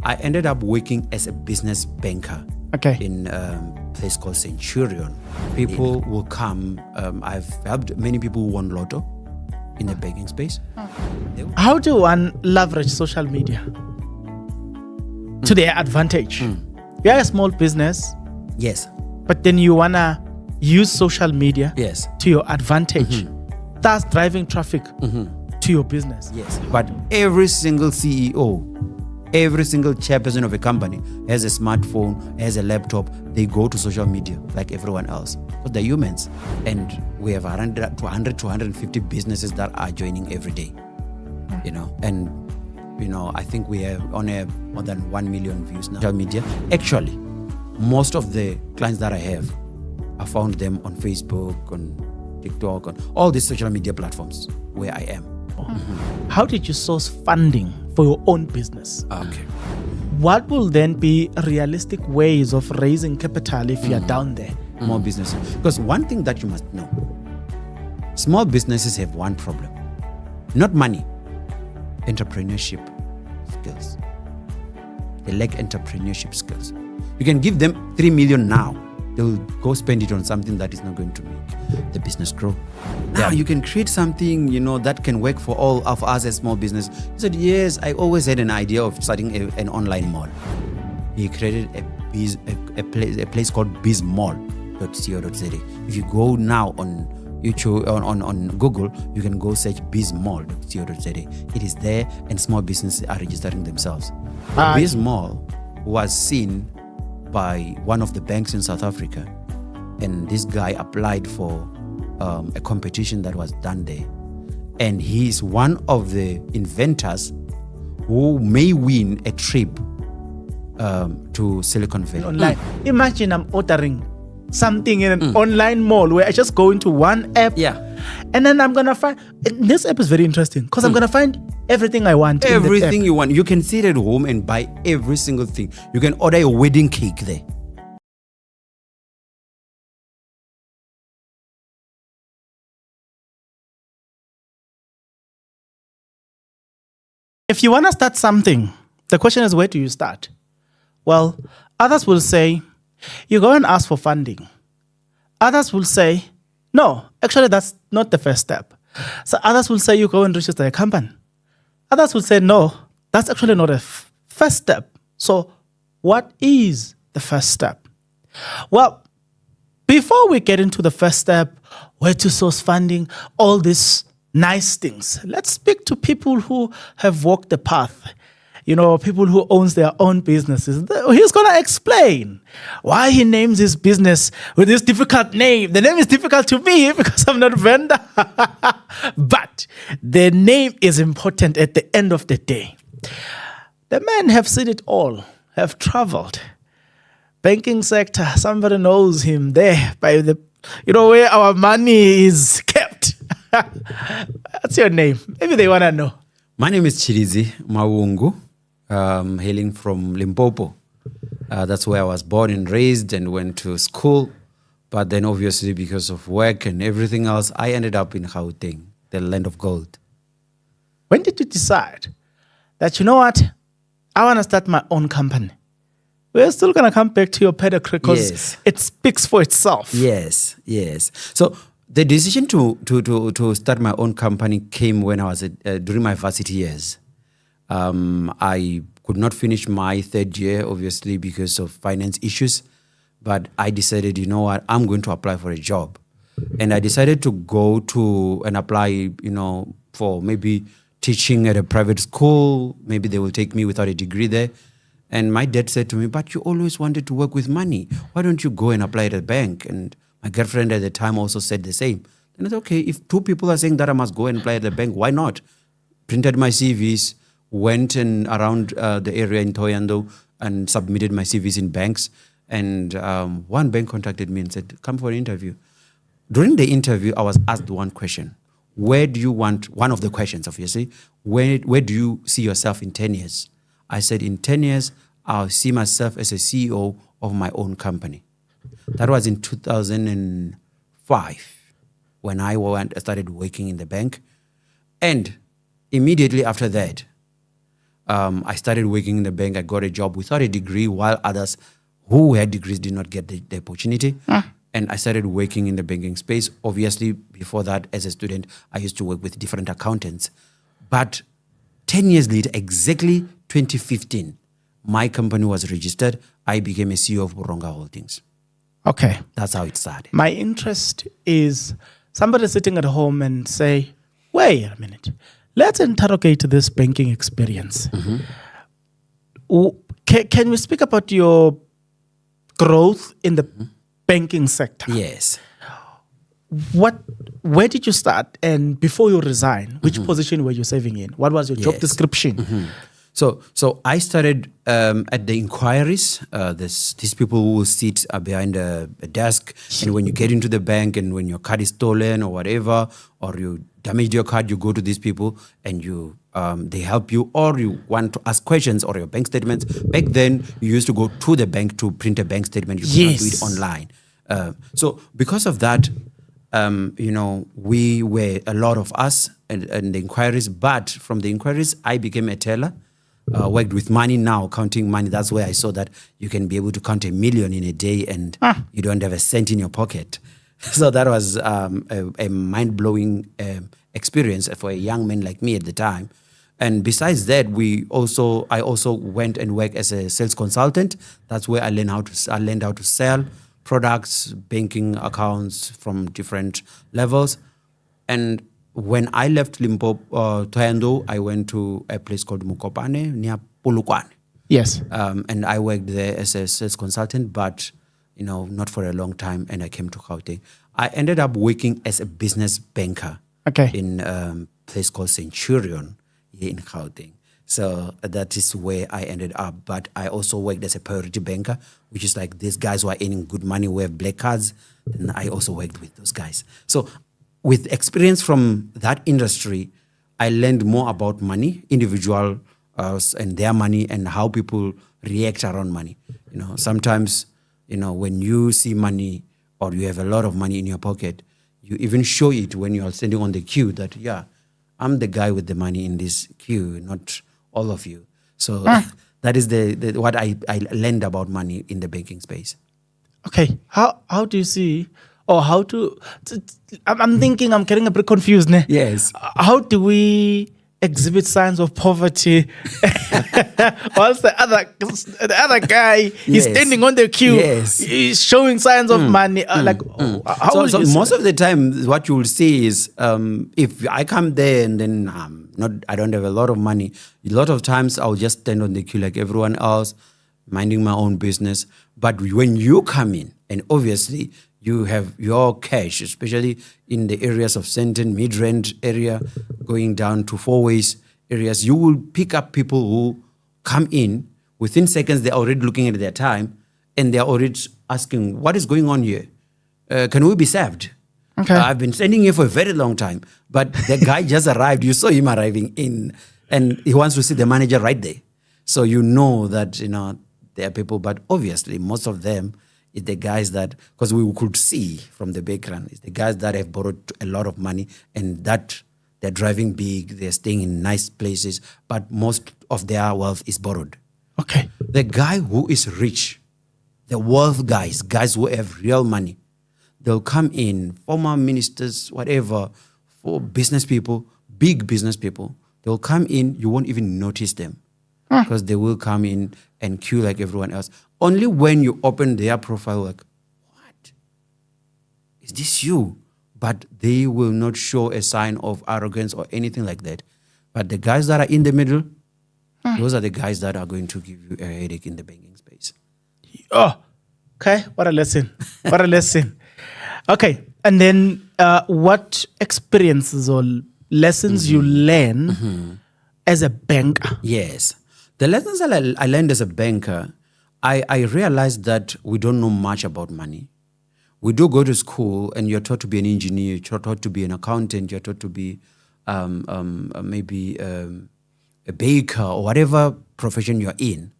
I ended up working as a business banker. Okay. In a place called Centurion. People will come. I've helped many people who won lotto in the banking space. How do one leverage social media to their advantage? You're a small business, Yes. but then you want to use social media Yes. to your advantage, thus driving traffic to your business. Yes. But every single CEO, every single chairperson of a company has a smartphone, has a laptop. They go to social media like everyone else because they're humans. And we have 100 to 150 businesses that are joining every day. I think we have on more than 1 million views now. Social media. Actually, most of the clients that I have, I found them on Facebook, on TikTok, on all these social media platforms where I am. How did you source funding for your own business? Okay. What will then be realistic ways of raising capital if you're down there? More businesses. Because one thing that you must know, small businesses have one problem. Not money, entrepreneurship skills. They lack entrepreneurship skills. You can give them 3 million now. They'll go spend it on something that is not going to make the business grow. Now you can create something, that can work for all of us as small business. He said, yes, I always had an idea of starting an online mall. He created a place called bizmall.co.za. If you go now on YouTube, on Google, you can go search bizmall.co.za. It is there and small businesses are registering themselves. Bizmall was seen by one of the banks in South Africa, and this guy applied for a competition that was done there, and he's one of the inventors who may win a trip to Silicon Valley. Online. Imagine I'm ordering something in an online mall where I just go into one app, and then I'm gonna find. This app is very interesting because I'm gonna find everything I want. Everything you want. You can sit at home and buy every single thing. You can order a wedding cake there. If you want to start something, the question is, where do you start? Well, others will say, you go and ask for funding. Others will say, no, actually, that's not the first step. So others will say, you go and register a company. Others will say, no, that's actually not a first step. So what is the first step? Well, before we get into the first step, where to source funding, all these nice things, let's speak to people who have walked the path. People who owns their own businesses. He's going to explain why he names his business with this difficult name. The name is difficult to me because I'm not a vendor. But the name is important at the end of the day. The men have seen it all, have traveled. Banking sector, somebody knows him there by the, where our money is kept. What's your name? Maybe they want to know. My name is Chirizi Mawungu. Hailing from Limpopo. That's where I was born and raised and went to school. But then obviously because of work and everything else, I ended up in Gauteng, the land of gold. When did you decide that, I want to start my own company? We're still going to come back to your pedigree because it speaks for itself. Yes. So the decision to start my own company came when I was during my varsity years. I could not finish my third year, obviously, because of finance issues. But I decided, I'm going to apply for a job. And I decided to go to and apply, for maybe teaching at a private school. Maybe they will take me without a degree there. And my dad said to me, but you always wanted to work with money. Why don't you go and apply at a bank? And my girlfriend at the time also said the same. And I said, okay, if two people are saying that I must go and apply at the bank, why not? Printed my CVs. Went around the area in Thohoyandou and submitted my CVs in banks. And one bank contacted me and said, come for an interview. During the interview, I was asked one question. Where do you want, one of the questions, obviously, where do you see yourself in 10 years? I said, in 10 years, I'll see myself as a CEO of my own company. That was in 2005 when I started working in the bank. And immediately after that, I started working in the bank. I got a job without a degree, while others who had degrees did not get the opportunity. And I started working in the banking space. Obviously, before that, as a student, I used to work with different accountants. But 10 years later, exactly 2015, my company was registered. I became a CEO of Boronga Holdings. Okay. That's how it started. My interest is somebody sitting at home and say, wait a minute, let's interrogate this banking experience. Can you speak about your growth in the banking sector? Yes. Where did you start? And before you resign, which position were you serving in? What was your job Yes. description? So I started at the inquiries. These people who will sit behind a desk, and when you get into the bank and when your card is stolen or whatever, or you damage your card, you go to these people and they help you, or you want to ask questions or your bank statements. Back then, you used to go to the bank to print a bank statement. You could not do it Yes. online. So because of that, we were a lot of us and the inquiries. But from the inquiries, I became a teller. Worked with money now, counting money. That's where I saw that you can be able to count 1 million in a day and you don't have a cent in your pocket. So that was a mind-blowing experience for a young man like me at the time. And besides that, I also went and worked as a sales consultant. That's where I learned how to sell products, banking accounts from different levels. And when I left Limpopo, Thohoyandou, I went to a place called Mokopane near Polokwane. Yes. And I worked there as a sales consultant, but not for a long time. And I came to Gauteng. I ended up working as a business banker in a place called Centurion here in Gauteng. So that is where I ended up. But I also worked as a priority banker, which is like these guys who are earning good money, who have black cards. And I also worked with those guys. So with experience from that industry, I learned more about money, individual and their money, and how people react around money. Sometimes, when you see money or you have a lot of money in your pocket, you even show it when you are standing on the queue that, I'm the guy with the money in this queue, not all of you. So that is what I learned about money in the banking space. Okay. How do you see, or how to I'm thinking, I'm getting a bit confused. Ne? Yes. How do we exhibit signs of poverty whilst the other guy is standing on the queue, he's showing signs of money? How so most of the time, what you will see is if I come there and then I don't have a lot of money, a lot of times I'll just stand on the queue like everyone else, minding my own business. But when you come in, and obviously you have your cash, especially in the areas of Sandton, Midrand area, going down to Four Ways areas, you will pick up people who come in. Within seconds, they're already looking at their time and they're already asking, what is going on here? Can we be served? Okay. I've been standing here for a very long time, but the guy just arrived. You saw him arriving in and he wants to see the manager right there. So you know that, there are people, but obviously most of them, it's the guys that, because we could see from the background, it's the guys that have borrowed a lot of money and that they're driving big, they're staying in nice places, but most of their wealth is borrowed. Okay. The guy who is rich, the wealth guys who have real money, they'll come in, former ministers, whatever, for business people, big business people, they'll come in, you won't even notice them because they will come in and queue like everyone else. Only when you open their profile, like, what? Is this you? But they will not show a sign of arrogance or anything like that. But the guys that are in the middle, those are the guys that are going to give you a headache in the banking space. Oh, okay. What a lesson. What a lesson. Okay. And then what experiences or lessons you learn as a banker? Yes. The lessons I learned as a banker, I realized that we don't know much about money. We do go to school and you're taught to be an engineer, you're taught to be an accountant, you're taught to be maybe a baker or whatever profession you're in.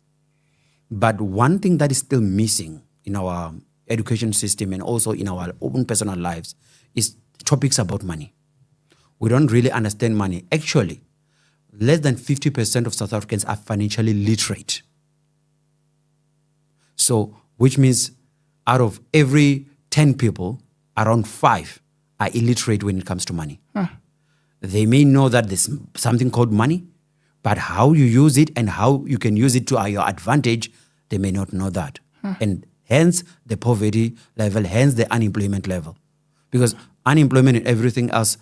But one thing that is still missing in our education system and also in our own personal lives is topics about money. We don't really understand money. Actually, less than 50% of South Africans are financially literate. So, which means out of every 10 people, around 5 are illiterate when it comes to money. They may know that there's something called money, but how you use it and how you can use it to your advantage, they may not know that. And hence the poverty level, hence the unemployment level. Because unemployment and everything else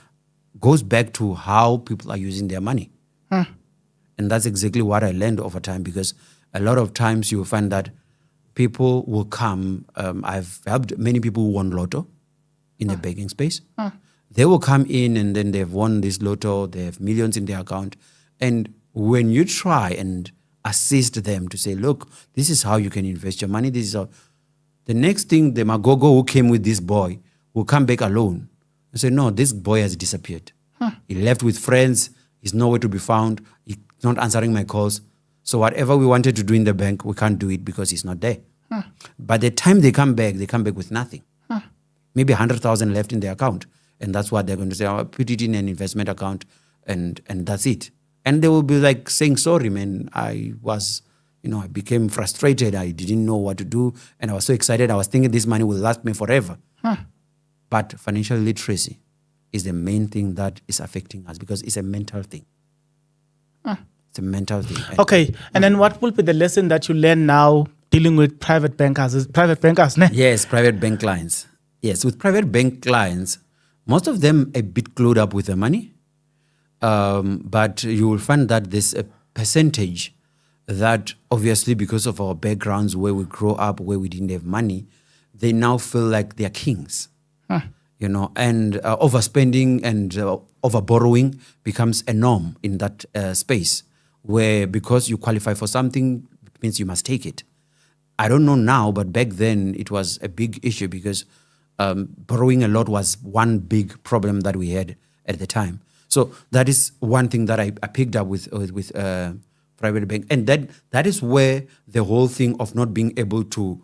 goes back to how people are using their money. And that's exactly what I learned over time, because a lot of times you will find that people will come. I've helped many people who won lotto in the banking space. They will come in and then they've won this lotto, they have millions in their account. And when you try and assist them to say, look, this is how you can invest your money, this is how. The next thing, the Magogo who came with this boy will come back alone and say, no, this boy has disappeared. He left with friends, he's nowhere to be found, he's not answering my calls. So whatever we wanted to do in the bank, we can't do it because he's not there. By the time they come back with nothing. Maybe 100,000 left in their account. And that's what they're going to say, I'll put it in an investment account and that's it. And they will be like saying, sorry, man, I became frustrated. I didn't know what to do. And I was so excited. I was thinking this money will last me forever. But financial literacy is the main thing that is affecting us because it's a mental thing. It's a mental thing. Okay. And then what will be the lesson that you learn now dealing with private bankers? Yes, private bank clients. Yes, with private bank clients, most of them a bit clued up with the money. But you will find that there's a percentage that obviously because of our backgrounds where we grow up, where we didn't have money, they now feel like they're kings. And overspending and over borrowing becomes a norm in that space where because you qualify for something, it means you must take it. I don't know now, but back then it was a big issue because borrowing a lot was one big problem that we had at the time. So that is one thing that I picked up with private bank. And that is where the whole thing of not being able to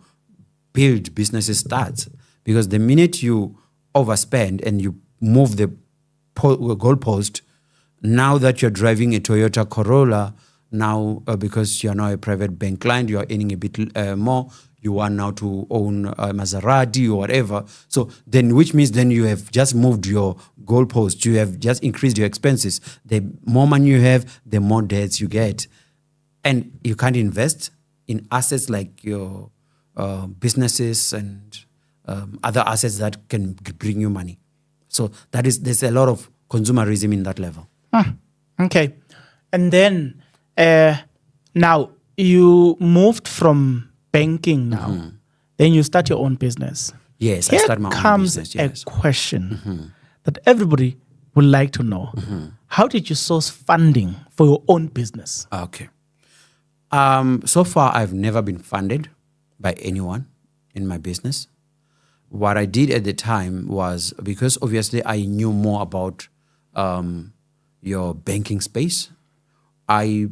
build businesses starts. Because the minute you overspend and you move the goalpost, now that you're driving a Toyota Corolla, now because you're now a private bank client, you're earning a bit more, you want now to own a Maserati or whatever. So then, which means then you have just moved your goalpost. You have just increased your expenses. The more money you have, the more debts you get. And you can't invest in assets like your businesses and other assets that can bring you money. So there's a lot of consumerism in that level. Okay. And then now you moved from banking now, then you start your own business. Yes, Here I start my own business. Yes. A question that everybody would like to know. How did you source funding for your own business? Okay. So far, I've never been funded by anyone in my business. What I did at the time was, because obviously I knew more about your banking space, I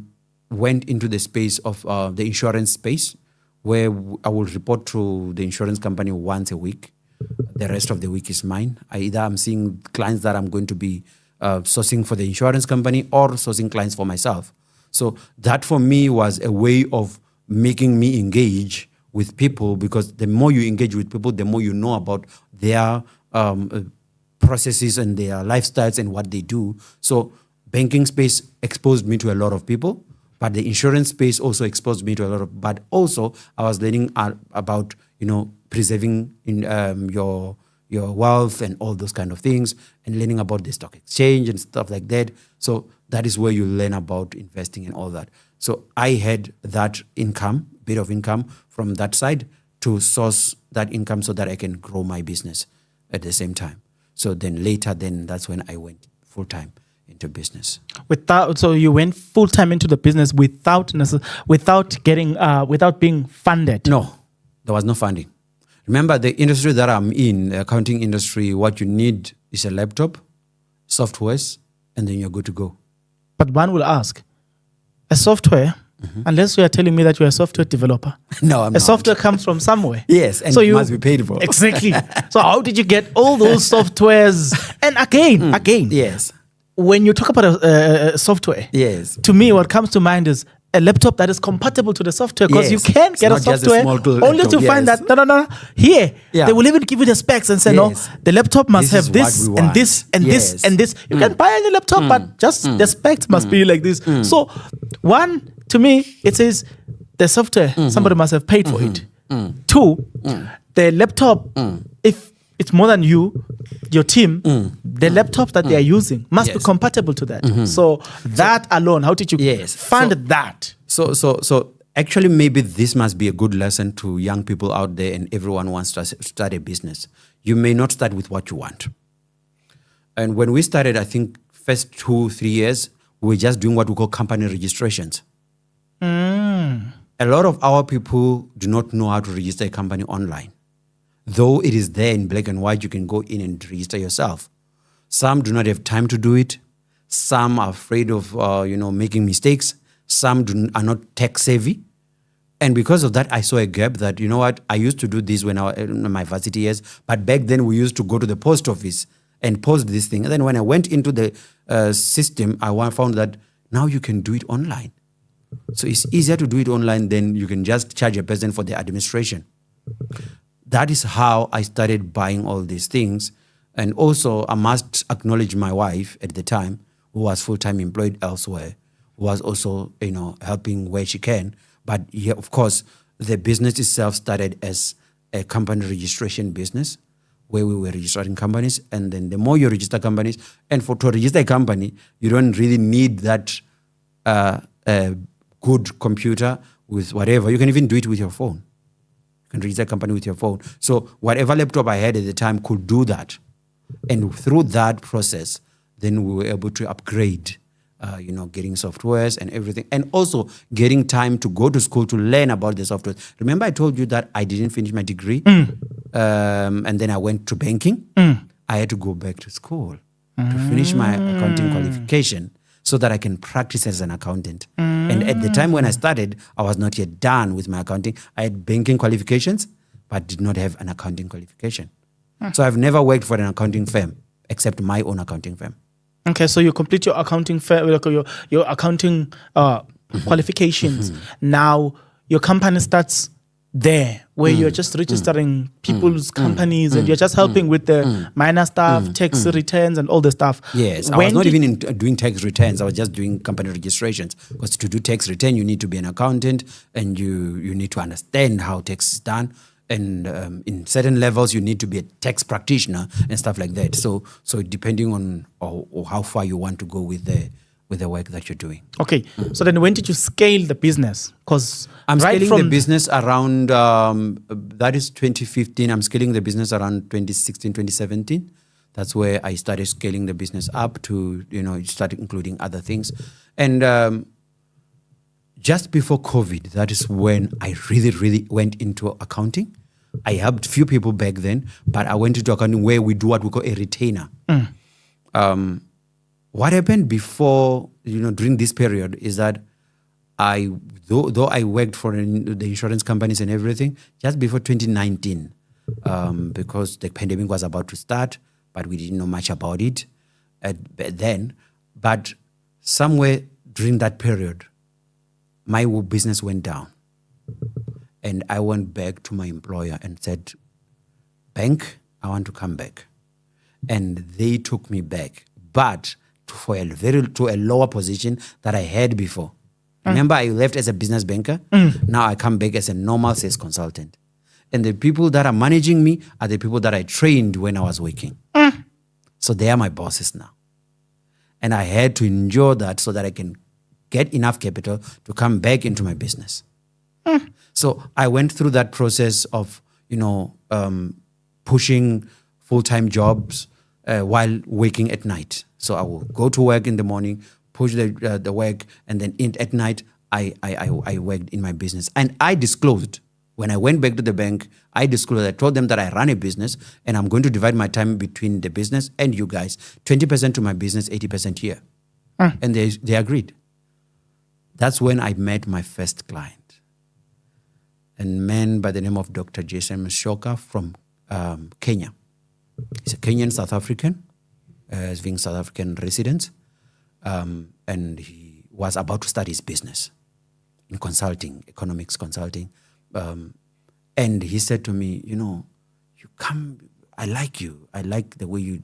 went into the space of the insurance space, where I will report to the insurance company once a week. The rest of the week is mine. I'm seeing clients that I'm going to be sourcing for the insurance company or sourcing clients for myself. So that for me was a way of making me engage with people, because the more you engage with people, the more you know about their processes and their lifestyles and what they do. So banking space exposed me to a lot of people. But the insurance space also exposed me to a lot of, but also I was learning about, preserving in your wealth and all those kind of things, and learning about the stock exchange and stuff like that. So that is where you learn about investing and all that. So I had that bit of income from that side to source that income so that I can grow my business at the same time. So then later, that's when I went full time into business. So you went full time into the business without being funded? No, there was no funding. Remember, the industry that I'm in, the accounting industry, what you need is a laptop, softwares, and then you're good to go. But one will ask, a software, unless you are telling me that you're a software developer. No, I'm not. Software comes from somewhere. Yes, and it must be paid for. Exactly. So how did you get all those softwares? And again. Yes. when you talk about a software, Yes. to me, what comes to mind is a laptop that is compatible to the software, because you Yes. can It's get a not just a software small only to laptop, find yes. that no. Here, Yeah. they will even give you the specs and say, no, Yes. the laptop must This is have this what we and this want. and Yes. this and this. You can buy any laptop, but just the specs must be like this. So, one, to me, it says the software, somebody must have paid for it. Two, the laptop, if it's more than you, your team, the laptops that they are using must be Yes. compatible to that. So that alone, how did you Yes. fund So- that? So actually, maybe this must be a good lesson to young people out there, and everyone wants to start a business. You may not start with what you want. And when we started, I think first 2-3 years, we were just doing what we call company registrations. A lot of our people do not know how to register a company online. Though it is there in black and white, you can go in and register yourself. Some do not have time to do it. Some are afraid of making mistakes. Some are not tech savvy. And because of that, I saw a gap that, you know what, I used to do this when I was in my varsity years, but back then we used to go to the post office and post this thing. And then when I went into the system, I found that now you can do it online. So it's easier to do it online than you can just charge a person for the administration. That is how I started buying all these things. And also, I must acknowledge my wife at the time, who was full-time employed elsewhere, who was also, helping where she can. But yeah, of course, the business itself started as a company registration business, where we were registering companies. And then the more you register companies, and to register a company, you don't really need that good computer with whatever. You can even do it with your phone. You can register a company with your phone. So whatever laptop I had at the time could do that. And through that process, then we were able to upgrade, getting softwares and everything. And also getting time to go to school to learn about the software. Remember I told you that I didn't finish my degree? And then I went to banking. I had to go back to school to finish my accounting qualification so that I can practice as an accountant. And at the time when I started, I was not yet done with my accounting. I had banking qualifications, but did not have an accounting qualification. So I've never worked for an accounting firm except my own accounting firm. Okay, so you complete your accounting your accounting qualifications. Now your company starts there, where you're just registering people's companies and you're just helping with the minor stuff, tax returns and all the stuff. Yes, I was not even doing tax returns. I was just doing company registrations. Because to do tax return, you need to be an accountant and you need to understand how tax is done. And in certain levels, you need to be a tax practitioner and stuff like that. So depending on or how far you want to go with the work that you're doing. Okay, so then when did you scale the business? Because I'm scaling the business around, that is 2015. I'm scaling the business around 2016, 2017. That's where I started scaling the business up to, start including other things. And just before COVID, that is when I really, really went into accounting. I helped few people back then, but I went into accounting where we do what we call a retainer. What happened before, during this period is that though I worked for the insurance companies and everything, just before 2019, because the pandemic was about to start, but we didn't know much about it then. But somewhere during that period, my business went down. And I went back to my employer and said, bank, I want to come back. And they took me back, but to a lower position that I had before. Remember, I left as a business banker. Now I come back as a normal sales consultant. And the people that are managing me are the people that I trained when I was working. So they are my bosses now. And I had to endure that so that I can get enough capital to come back into my business. So I went through that process of, pushing full-time jobs while working at night. So I will go to work in the morning, push the work, and then at night I worked in my business. And I disclosed, when I went back to the bank, I told them that I run a business and I'm going to divide my time between the business and you guys, 20% to my business, 80% here. And they agreed. That's when I met my first client. A man by the name of Dr. Jason Mshoka from Kenya. He's a Kenyan South African, being South African resident. and he was about to start his business in consulting, economics consulting. And he said to me, you come, I like you. I like the way you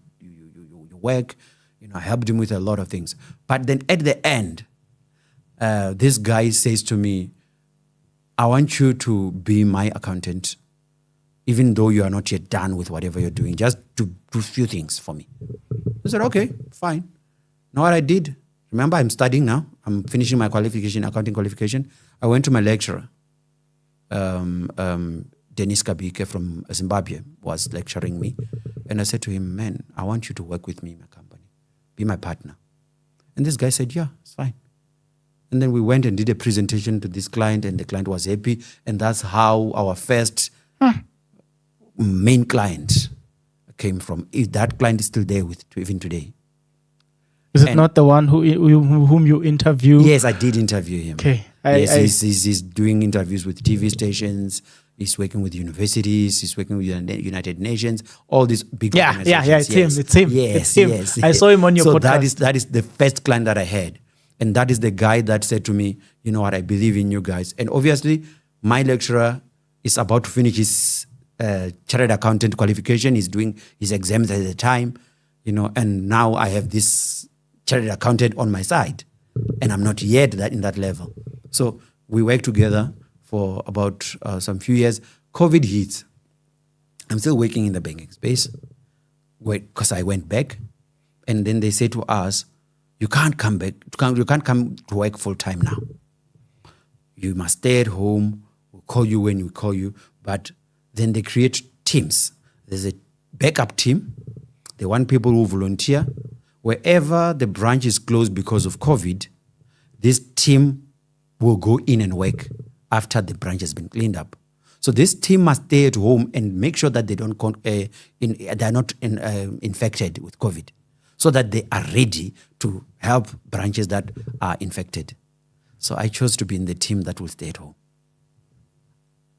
work. I helped him with a lot of things. But then at the end, this guy says to me, I want you to be my accountant, even though you are not yet done with whatever you're doing, just to do a few things for me. I said, okay, fine. Know what I did? Remember, I'm studying now. I'm finishing my qualification, accounting qualification. I went to my lecturer, Dennis Kabike from Zimbabwe, was lecturing me. And I said to him, man, I want you to work with me in my company. Be my partner. And this guy said, yeah, it's fine. And then we went and did a presentation to this client, and the client was happy. And that's how our first main client came from. That client is still there even today. Is it not the one whom you interviewed? Yes, I did interview him. Okay. He's doing interviews with TV stations. He's working with universities. He's working with the United Nations. All these big organizations. It's him. Yes. I saw him on your podcast. So that is the first client that I had. And that is the guy that said to me, you know what, I believe in you guys. And obviously, my lecturer is about to finish his chartered accountant qualification. He's doing his exams at the time, and now I have this chartered accountant on my side, and I'm not yet in that level. So we worked together for about some few years. COVID hits. I'm still working in the banking space because I went back, and then they say to us, you can't come back. You can't come to work full time now. You must stay at home. We'll call you when we call you. But then they create teams. There's a backup team. They want people who volunteer. Wherever the branch is closed because of COVID, this team will go in and work after the branch has been cleaned up. So this team must stay at home and make sure that they are not infected with COVID, so that they are ready to help branches that are infected. So I chose to be in the team that will stay at home.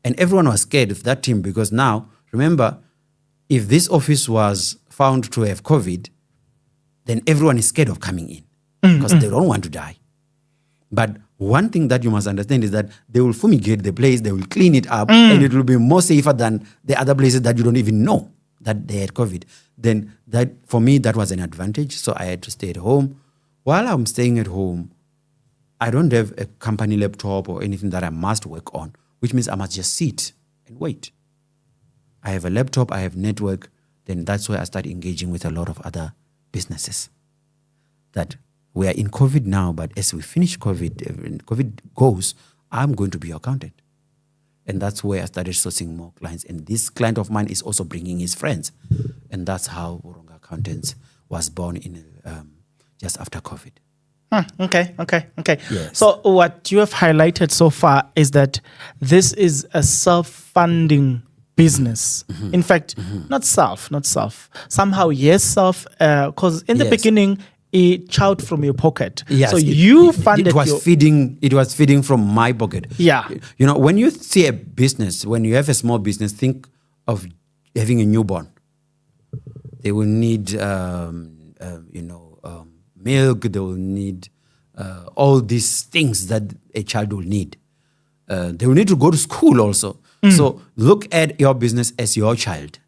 And everyone was scared of that team because now, remember, if this office was found to have COVID, then everyone is scared of coming in because they don't want to die. But one thing that you must understand is that they will fumigate the place, they will clean it up, and it will be more safer than the other places that you don't even know that they had COVID. Then that, for me, that was an advantage. So I had to stay at home. While I'm staying at home, I don't have a company laptop or anything that I must work on, which means I must just sit and wait. I have a laptop, I have network, then that's where I start engaging with a lot of other businesses. That we are in COVID now, but as we finish COVID, when COVID goes, I'm going to be your accountant. And that's where I started sourcing more clients. And this client of mine is also bringing his friends. And that's how Uronga Accountants was born in just after COVID. Okay. Yes. So what you have highlighted so far is that this is a self-funding business. In fact, not self. Somehow, yes, self, because in the beginning, it child from your pocket. Yes, so you funded it was feeding from my pocket. Yeah. When you see a business, when you have a small business, think of having a newborn. They will need milk, they will need all these things that a child will need. They will need to go to school also. So look at your business as your child.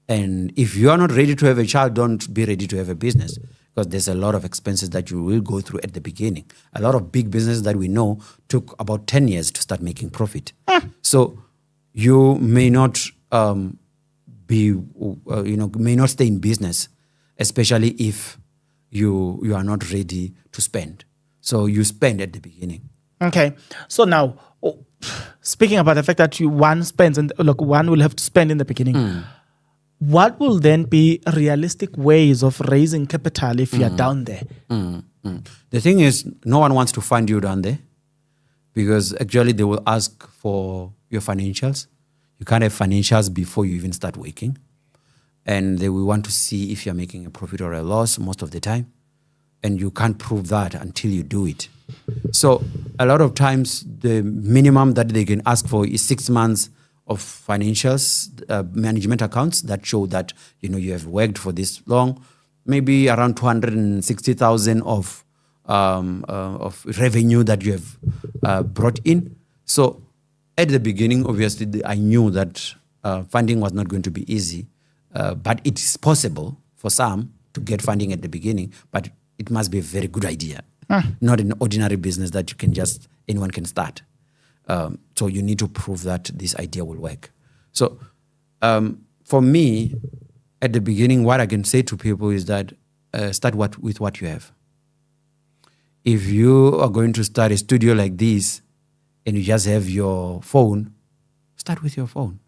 And if you are not ready to have a child, don't be ready to have a business, because there's a lot of expenses that you will go through at the beginning. A lot of big businesses that we know took about 10 years to start making profit. So you may not may not stay in business, especially if you are not ready to spend. So you spend at the beginning. Okay. So now, speaking about the fact that one spends, and look, one will have to spend in the beginning. What will then be realistic ways of raising capital if you're down there? The thing is, no one wants to fund you down there, because actually they will ask for your financials. You can't have financials before you even start working. And they will want to see if you're making a profit or a loss most of the time. And you can't prove that until you do it. So a lot of times the minimum that they can ask for is 6 months of financials, management accounts that show that you have worked for this long, maybe around 260,000 of of revenue that you have brought in. So at the beginning, obviously, I knew that funding was not going to be easy, but it is possible for some to get funding at the beginning, but it must be a very good idea, not an ordinary business that anyone can start. So you need to prove that this idea will work. So for me, at the beginning, what I can say to people is that start with what you have. If you are going to start a studio like this and you just have your phone, start with your phone.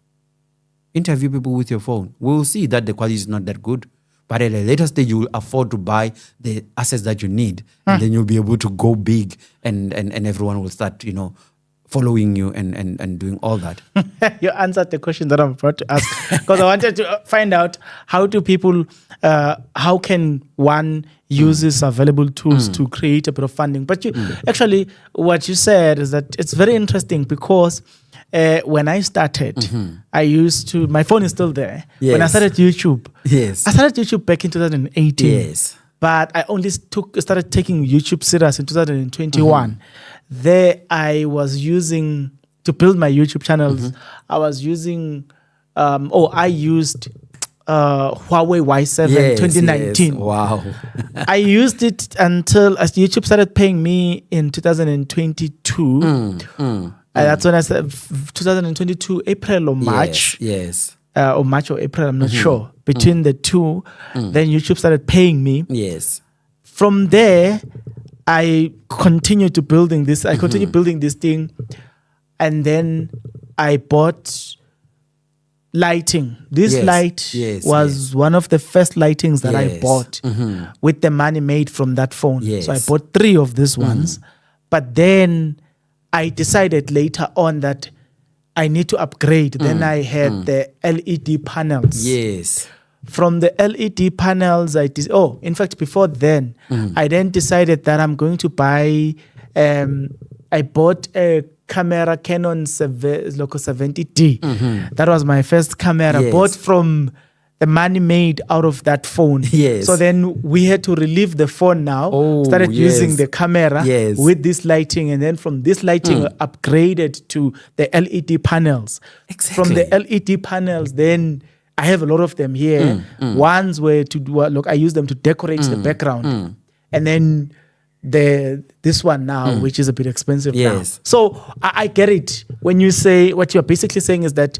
Interview people with your phone. We'll see that the quality is not that good, but at a later stage, you will afford to buy the assets that you need, and then you'll be able to go big, and everyone will start, following you and doing all that. You answered the question that I'm about to ask, because I wanted to find out how can one use these available tools to create a bit of funding. But actually, what you said is that it's very interesting, because when I started, I used to, my phone is still there. Yes. When I started YouTube, Yes. I started YouTube back in 2018. Yes. But I only started taking YouTube serious in 2021. There I was using, to build my YouTube channels, I was using, I used Huawei Y7 Yes, 2019. yes. Wow. I used it until as YouTube started paying me in 2022. That's when I said 2022 April or March. Yes. Or March or April, I'm not sure. Between the two, then YouTube started paying me. Yes. From there, I continued to building this. I continued building this thing, and then I bought lighting. This Yes, light yes, was one of the first lightings that I Yes. bought with the money made from that phone. Yes. So I bought 3 of these ones, but then I decided later on that I need to upgrade. Then I had the LED panels. Yes. From the LED panels, in fact, before then, I then decided that I'm going to buy, I bought a camera, Canon Loco 70D. That was my first camera, Yes. bought from the money made out of that phone. Yes. So then we had to relieve the phone now, Oh, started yes. using the camera Yes. with this lighting, and then from this lighting, upgraded to the LED panels. From the LED panels, then I have a lot of them here. Ones were I use them to decorate the background. And then this one now, which is a bit expensive now. Yes. So I get it. When you say, what you're basically saying is that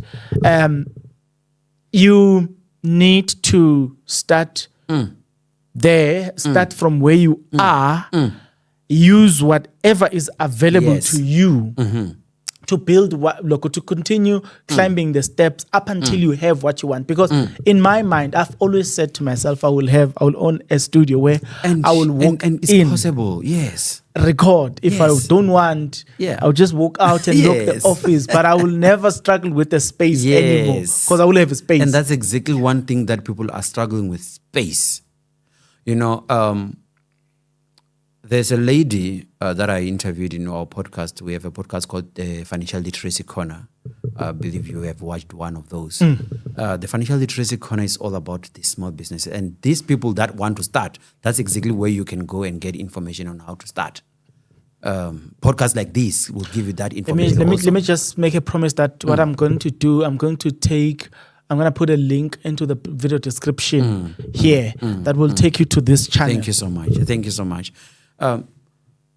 you need to start there, start from where you are, use whatever is available Yes. to you to build to continue climbing the steps up until you have what you want. Because in my mind, I've always said to myself, I will own a studio where I will walk and it's in, possible. Yes. record. If I Yes. don't want, Yeah. I'll just walk out and lock the Yes. office. But I will never struggle with the space anymore, Yes. because I will have a space. And that's exactly one thing that people are struggling with: space. There's a lady that I interviewed in our podcast. We have a podcast called the Financial Literacy Corner. I believe you have watched one of those. The Financial Literacy Corner is all about the small businesses. And these people that want to start, that's exactly where you can go and get information on how to start. Podcasts like this will give you that information. Let me just make a promise that what I'm going to do, I'm going to put a link into the video description here that will take you to this channel. Thank you so much. Thank you so much.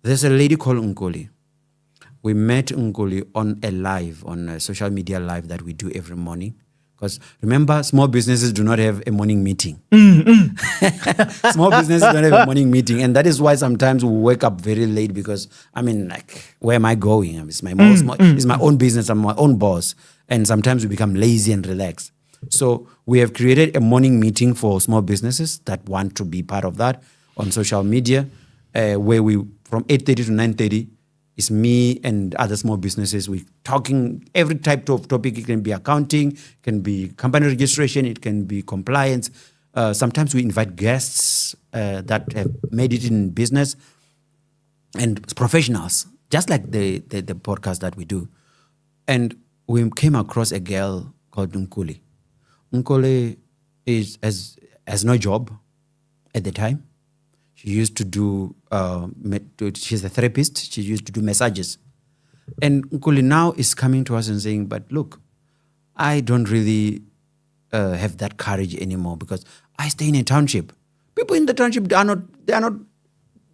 There's a lady called Nkoli. We met Nkoli on a social media live that we do every morning. Because remember, small businesses do not have a morning meeting. Small businesses don't have a morning meeting. And that is why sometimes we wake up very late because, where am I going? It's my own business. I'm my own boss. And sometimes we become lazy and relaxed. So we have created a morning meeting for small businesses that want to be part of that on social media, where we, from 8:30 to 9:30, it's me and other small businesses. We're talking every type of topic. It can be accounting, it can be company registration, it can be compliance. Sometimes we invite guests that have made it in business and professionals, just like the podcast that we do. And we came across a girl called Nkoli. Nkoli has no job at the time. She used to do, she's a therapist. She used to do massages. And Nkuli now is coming to us and saying, but look, I don't really have that courage anymore because I stay in a township. People in the township they are not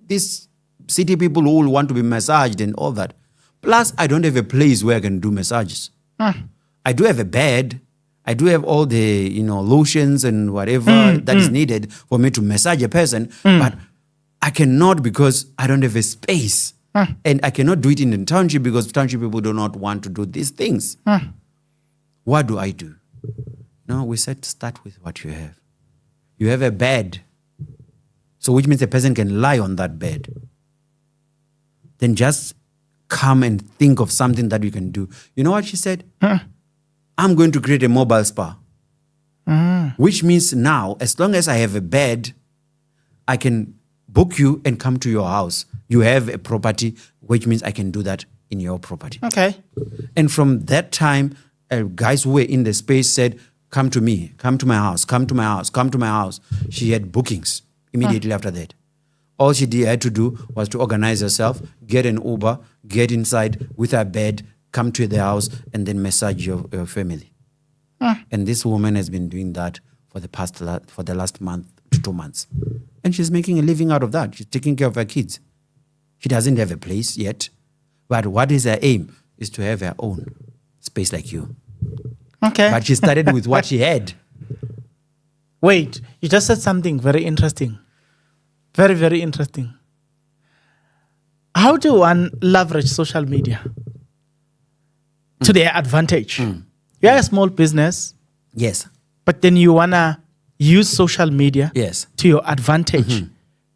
these city people who will want to be massaged and all that. Plus, I don't have a place where I can do massages. I do have a bed. I do have all the lotions and whatever that is needed for me to massage a person, but I cannot because I don't have a space. And I cannot do it in the township because township people do not want to do these things. What do I do? No, we said start with what you have. You have a bed. So which means a person can lie on that bed. Then just come and think of something that you can do. You know what she said? I'm going to create a mobile spa. Which means now, as long as I have a bed, I can book you and come to your house. You have a property, which means I can do that in your property. Okay. And from that time, guys who were in the space said, come to me, come to my house, come to my house, come to my house. She had bookings immediately after that. All she had to do was to organize herself, get an Uber, get inside with her bed, come to the house, and then massage your family. And this woman has been doing that for the last month to 2 months. And she's making a living out of that. She's taking care of her kids. She doesn't have a place yet. But what is her aim? Is to have her own space like you. Okay. But she started with what she had. Wait, you just said something very interesting. Very, very interesting. How do one leverage social media to their advantage? You're a small business, Yes. but then you want to use social media Yes. to your advantage,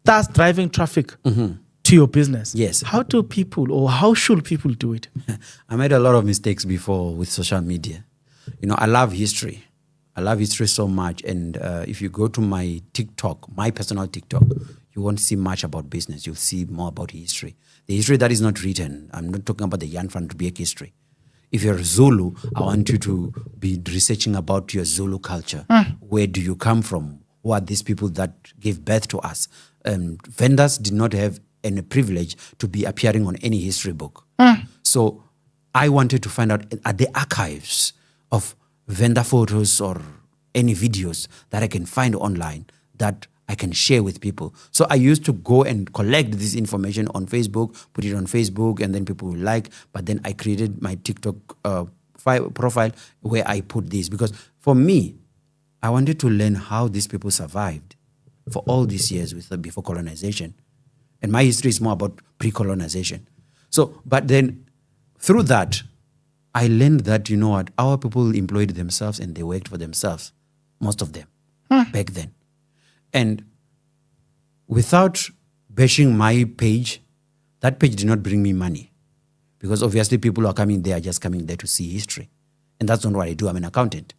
thus driving traffic to your business. Yes. How do people or how should people do it? I made a lot of mistakes before with social media. I love history. I love history so much. And if you go to my TikTok, my personal TikTok, you won't see much about business. You'll see more about history. The history that is not written. I'm not talking about the Jan van Riebeeck history. If you're Zulu, I want you to be researching about your Zulu culture. Where do you come from? Who are these people that gave birth to us? Vendors did not have any privilege to be appearing on any history book. So I wanted to find out, are there archives of vendor photos or any videos that I can find online that I can share with people? So I used to go and collect this information on Facebook, put it on Facebook, and then people will like. But then I created my TikTok profile where I put this. Because for me, I wanted to learn how these people survived for all these years before colonization. And my history is more about pre-colonization. So, but then through that, I learned that, our people employed themselves and they worked for themselves, most of them, back then. And without bashing my page, that page did not bring me money. Because obviously people who are coming there are just coming there to see history. And that's not what I do. I'm an accountant.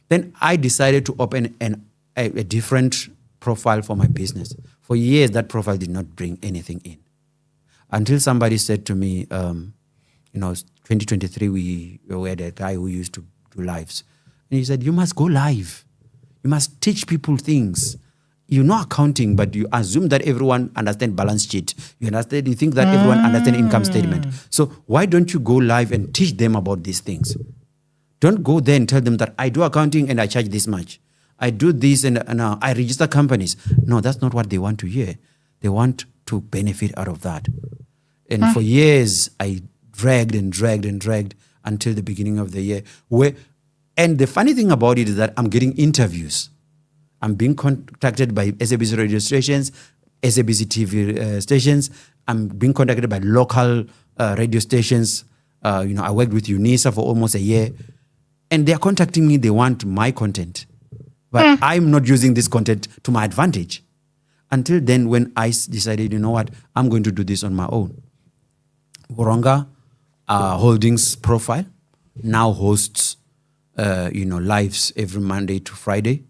Then I decided to open a different profile for my business. For years, that profile did not bring anything in. Until somebody said to me, 2023, we had a guy who used to do lives. And he said, you must go live. You must teach people things. You know accounting, but you assume that everyone understands balance sheet. You think that everyone understands income statement. So why don't you go live and teach them about these things? Don't go there and tell them that I do accounting and I charge this much. I do this and I register companies. No, that's not what they want to hear. They want to benefit out of that. And for years, I dragged until the beginning of the year. And the funny thing about it is that I'm getting interviews. I'm being contacted by SABC radio stations, SABC TV stations. I'm being contacted by local radio stations. I worked with UNISA for almost a year. And they're contacting me. They want my content. But I'm not using this content to my advantage. Until then, when I decided, I'm going to do this on my own. Woronga Holdings profile now hosts, lives every Monday to Friday.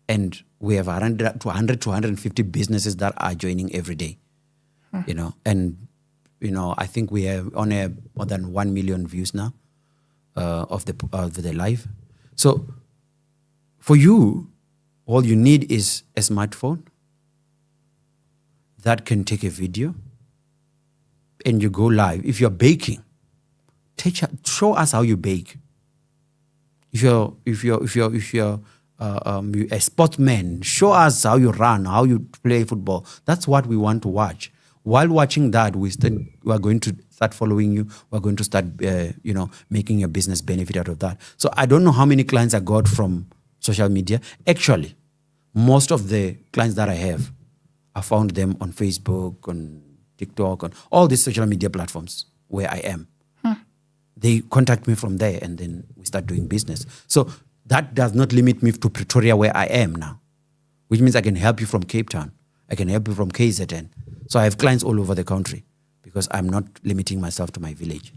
And we have 100 to 150 businesses that are joining every day. I think we have on more than 1 million views now of the live. So for you, all you need is a smartphone, that can take a video and you go live. If you're baking, show us how you bake. If you're a sportsman, show us how you run, how you play football. That's what we want to watch. While watching that, we are going to start following you. We're going to start, making your business benefit out of that. So I don't know how many clients I got from social media. Actually, most of the clients that I have, I found them on Facebook, on TikTok, on all these social media platforms where I am. They contact me from there, and then we start doing business. So that does not limit me to Pretoria, where I am now, which means I can help you from Cape Town. I can help you from KZN. So I have clients all over the country because I'm not limiting myself to my village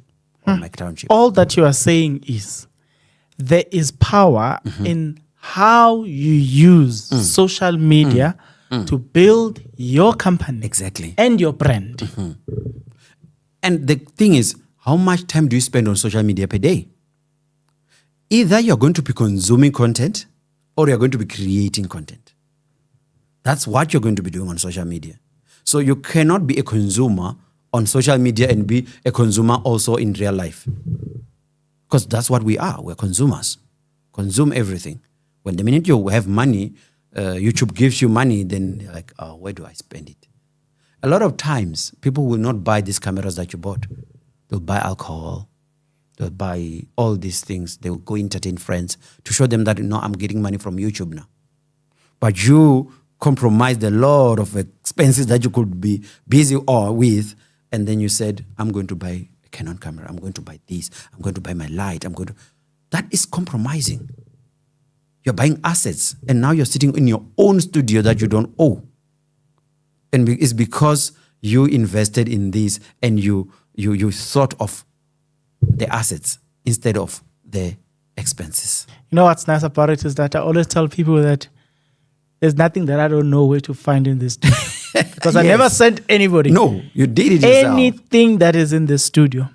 or my township. All that you are saying is there is power in how you use social media to build your company. Exactly. And your brand. And the thing is, how much time do you spend on social media per day? Either you're going to be consuming content or you're going to be creating content. That's what you're going to be doing on social media. So you cannot be a consumer on social media and be a consumer also in real life. Because that's what we are. We're consumers. Consume everything. When the minute you have money, YouTube gives you money, then you're like, oh, where do I spend it? A lot of times, people will not buy these cameras that you bought. They'll buy alcohol. They'll buy all these things. They'll go entertain friends to show them that, I'm getting money from YouTube now. But you compromised a lot of expenses that you could be busy with, and then you said, I'm going to buy a Canon camera. I'm going to buy this. I'm going to buy my light. That is compromising. You're buying assets, and now you're sitting in your own studio that you don't own. And it's because you invested in this and you thought of the assets instead of the expenses. You know what's nice about it is that I always tell people that there's nothing that I don't know where to find in this studio. Because I never sent anybody. No, you did it yourself. Anything that is in the studio,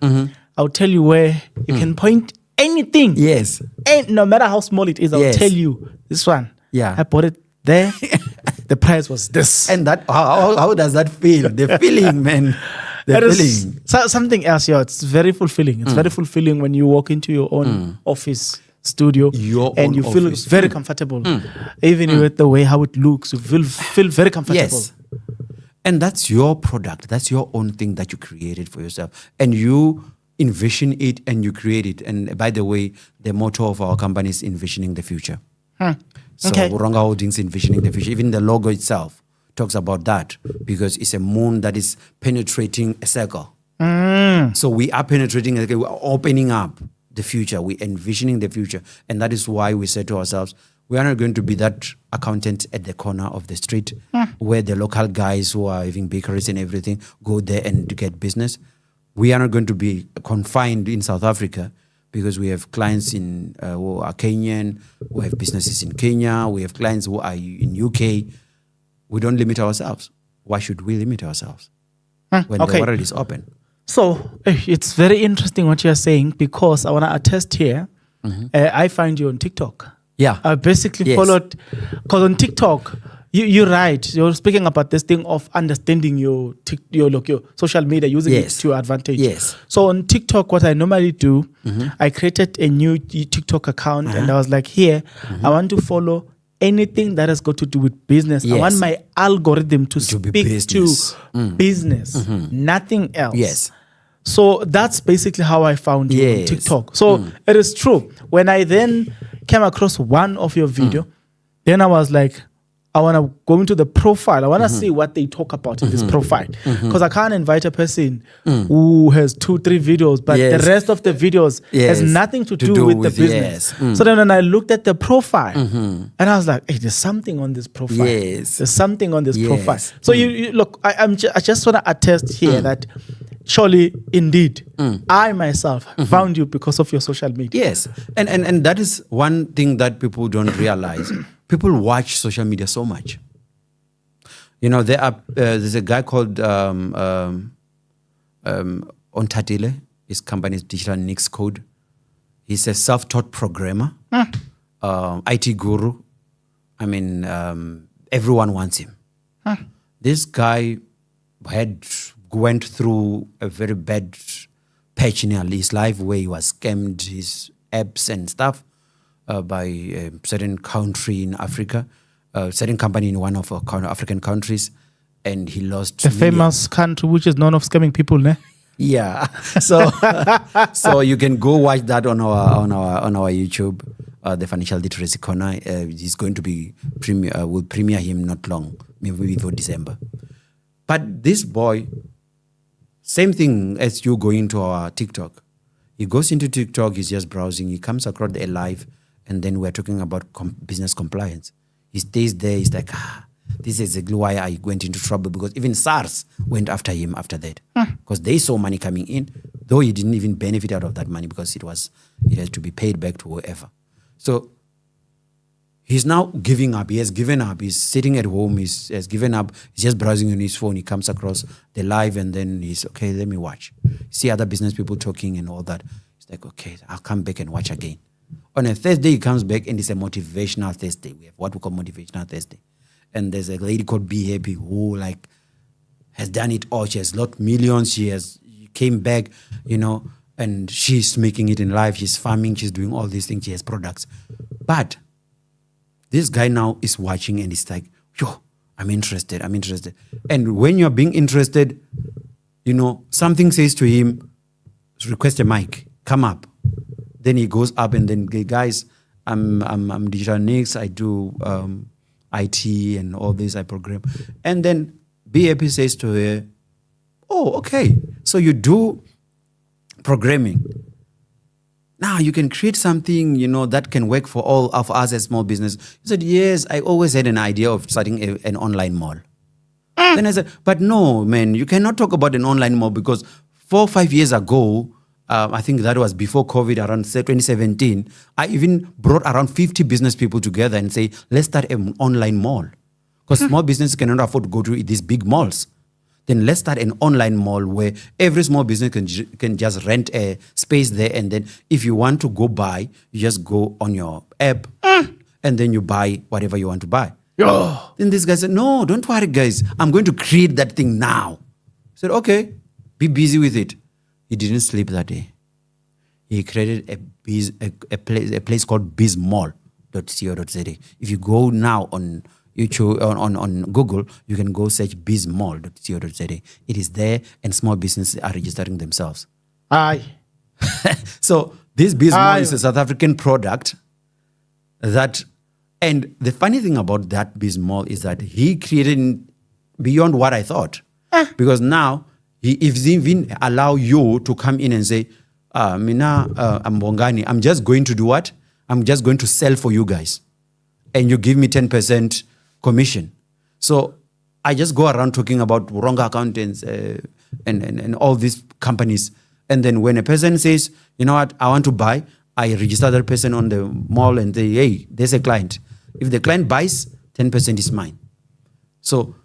I'll tell you where you can point anything. Yes. And no matter how small it is, I'll tell you this one. Yeah. I bought it there. The price was this. And that how does that feel? The feeling, man. The feeling. Something else, it's very fulfilling. It's very fulfilling when you walk into your own office studio and you feel very comfortable. Even with the way how it looks, you feel very comfortable. Yes. And that's your product. That's your own thing that you created for yourself. And you envision it and you create it. And by the way, the motto of our company is envisioning the future. So Buranga Holdings envisioning the future. Even the logo itself talks about that because it's a moon that is penetrating a circle. So we are penetrating, we're opening up the future. We're envisioning the future. And that is why we said to ourselves, we are not going to be that accountant at the corner of the street where the local guys who are having bakeries and everything go there and get business. We are not going to be confined in South Africa because we have clients who are Kenyan, who have businesses in Kenya, we have clients who are in UK. We don't limit ourselves. Why should we limit ourselves when the world is open? So it's very interesting what you're saying because I want to attest here. I find you on TikTok. Yeah. I basically followed, because on TikTok, you're right. You're speaking about this thing of understanding your social media, using it to your advantage. Yes. So on TikTok, what I normally do, I created a new TikTok account and I was like, here, I want to follow anything that has got to do with business. I want my algorithm to speak to business, nothing else. Yes. So that's basically how I found you on TikTok. So it is true. When I then came across one of your video, then I was like, I want to go into the profile. I want to see what they talk about in this profile. Because I can't invite a person who has 2-3 videos, but the rest of the videos has nothing to do with the business. So then when I looked at the profile, and I was like, hey, there's something on this profile. There's something on this profile. So you look, I just want to attest here that surely, indeed, I myself found you because of your social media. Yes. And that is one thing that people don't realize. People watch social media so much. You know, there's a guy called Ontatile. His company is Digital Nix Code. He's a self-taught programmer, IT guru. I mean, everyone wants him. This guy went through a very bad patch in his life where he was scammed his apps and stuff by a certain country in Africa, a certain company in one of our African countries, and he lost The millions. famous country which is known of scamming people, ne? Yeah. So so you can go watch that on our YouTube, the Financial Literacy Corner. He's going to be we'll premiere him not long, maybe before December. But this boy, same thing as you going to our TikTok. He goes into TikTok, he's just browsing, he comes across the live, and then we're talking about business compliance. He stays there, he's like, this is exactly why I went into trouble, because even SARS went after him after that. Because they saw money coming in, though he didn't even benefit out of that money because it had to be paid back to whoever. So he's now giving up. He has given up. He's sitting at home. He has given up. He's just browsing on his phone. He comes across the live and then he's, okay, let me watch. See other business people talking and all that. He's like, okay, I'll come back and watch again. On a Thursday, he comes back and it's a motivational Thursday. We have what we call motivational Thursday. And there's a lady called Be Happy who like has done it all. She has lost millions. She came back, and she's making it in life. She's farming. She's doing all these things. She has products. But this guy now is watching and he's like, yo, I'm interested. And when you're being interested, something says to him, request a mic, come up. Then he goes up and then, guys, I'm Digital Nix. I do IT and all this, I program. And then BAP says to her, oh, okay, so you do programming. Now you can create something, that can work for all of us as small business. He said, yes, I always had an idea of starting an online mall. Then I said, but no, man, you cannot talk about an online mall because 4 or 5 years ago, I think that was before COVID, around 2017, I even brought around 50 business people together and say, let's start an online mall. Because small businesses cannot afford to go to these big malls. Then let's start an online mall where every small business can just rent a space there. And then if you want to go buy, you just go on your app and then you buy whatever you want to buy. Oh. Then this guy said, no, don't worry, guys. I'm going to create that thing now. I said, okay, be busy with it. He didn't sleep that day. He created a place called bizmall.co.za. If you go now on YouTube, on Google, you can go search bizmall.co.za. It is there and small businesses are registering themselves. Aye. So this bizmall is a South African product and the funny thing about that bizmall is that he created beyond what I thought. Because now, if he even allow you to come in and say, Mina, I'm Bongani, I'm just going to do what? I'm just going to sell for you guys. And you give me 10% commission. So I just go around talking about wrong accountants and all these companies. And then when a person says, you know what, I want to buy, I register that person on the mall and say, hey, there's a client. If the client buys, 10% is mine. So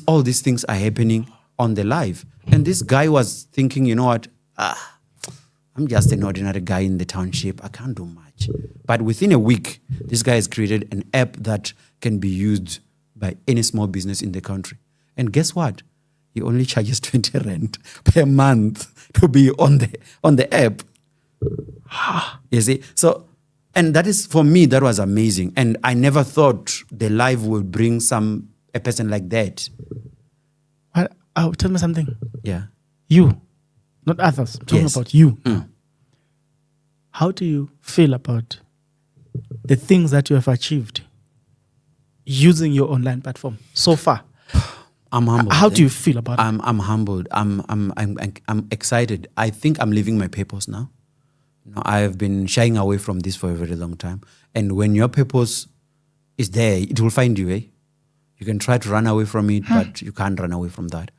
all these things are happening on the live. And this guy was thinking, you know what, I'm just an ordinary guy in the township. I can't do much. But within a week, this guy has created an app that can be used by any small business in the country. And guess what? He only charges 20 rand per month to be on the app. You see? So, and that is, for me, that was amazing. And I never thought the live would bring a person like that. Tell me something. Yeah. You, not others. I'm talking Yes. about you. How do you feel about the things that you have achieved using your online platform so far? I'm humbled. How do you feel about it? I'm humbled. I'm excited. I think I'm living my purpose now. I have been shying away from this for a very long time. And when your purpose is there, it will find you, eh? You can try to run away from it, but you can't run away from that.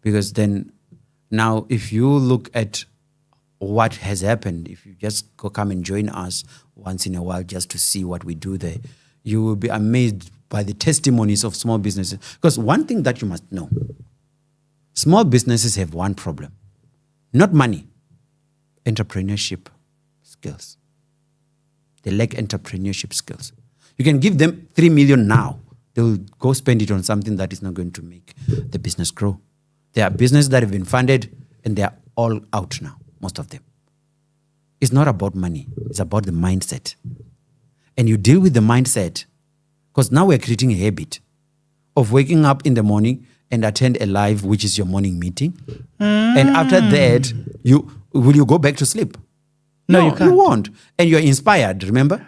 Because then, now, if you look at what has happened, if you just come and join us once in a while just to see what we do there, you will be amazed by the testimonies of small businesses. Because one thing that you must know, small businesses have one problem. Not money, entrepreneurship skills. They lack entrepreneurship skills. You can give them 3 million now. They'll go spend it on something that is not going to make the business grow. There are businesses that have been funded and they are all out now, most of them. It's not about money. It's about the mindset. And you deal with the mindset because now we're creating a habit of waking up in the morning and attend a live, which is your morning meeting. And after that, will you go back to sleep? No, you can't. You won't. And you're inspired, remember?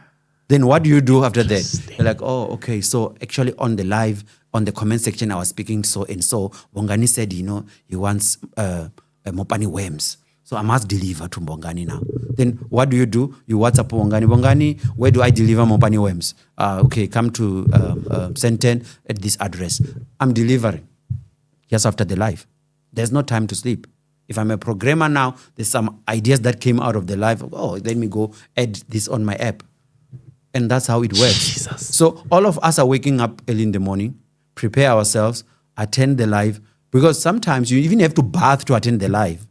Then what do you do after that? You're like, oh, okay. So actually on the live, on the comment section, I was speaking so and so. Bongani said, he wants Mopani worms. So I must deliver to Bongani now. Then what do? You WhatsApp Bongani. Bongani, where do I deliver Mopani worms? Okay, come to Senten at this address. I'm delivering just after the live. There's no time to sleep. If I'm a programmer now, there's some ideas that came out of the live. Oh, let me go add this on my app. And that's how it works. Jesus. So all of us are waking up early in the morning, prepare ourselves, attend the live. Because sometimes you even have to bath to attend the live.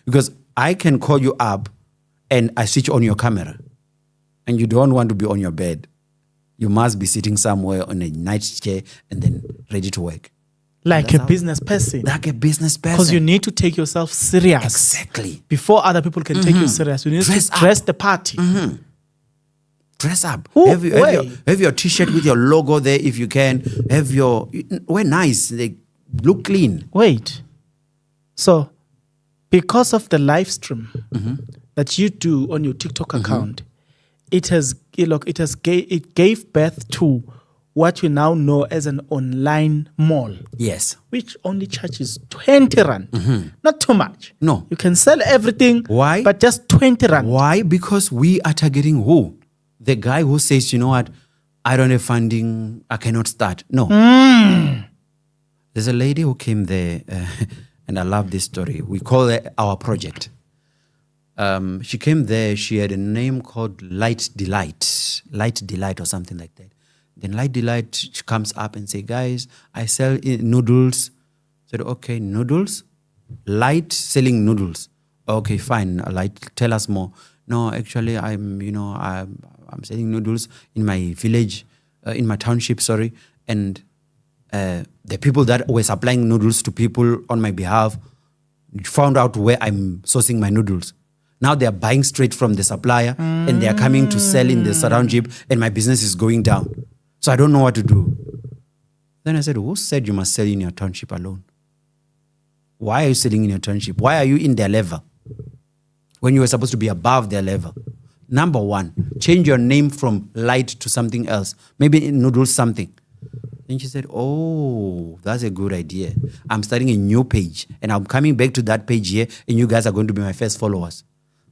Because I can call you up and I switch on your camera. And you don't want to be on your bed. You must be sitting somewhere on a nice chair and then ready to work. Like a business person. Like a business person. Because you need to take yourself serious. Exactly. Before other people can take you serious, you need to dress the party. Dress up. Ooh, have your t-shirt with your logo there if you can. Wear nice. They look clean. Wait. So, because of the live stream that you do on your TikTok account, it gave birth to what we now know as an online mall. Yes. Which only charges 20 rand. Not too much. No. You can sell everything. Why? But just 20 rand. Why? Because we are targeting who? The guy who says, you know what, I don't have funding, I cannot start. No. There's a lady who came there, and I love this story. We call it our project. She came there, she had a name called Light Delight or something like that. Then Light Delight, she comes up and say, guys, I sell noodles. I said, okay, noodles? Light selling noodles. Okay, fine. Light, tell us more. No, actually, I'm selling noodles in my village, in my township, sorry. And the people that were supplying noodles to people on my behalf found out where I'm sourcing my noodles. Now they are buying straight from the supplier and they are coming to sell in the surroundship and my business is going down. So I don't know what to do. Then I said, who said you must sell in your township alone? Why are you selling in your township? Why are you in their level when you were supposed to be above their level? Number one, change your name from Light to something else. Maybe in noodles something. Then she said, oh, that's a good idea. I'm starting a new page and I'm coming back to that page here and you guys are going to be my first followers.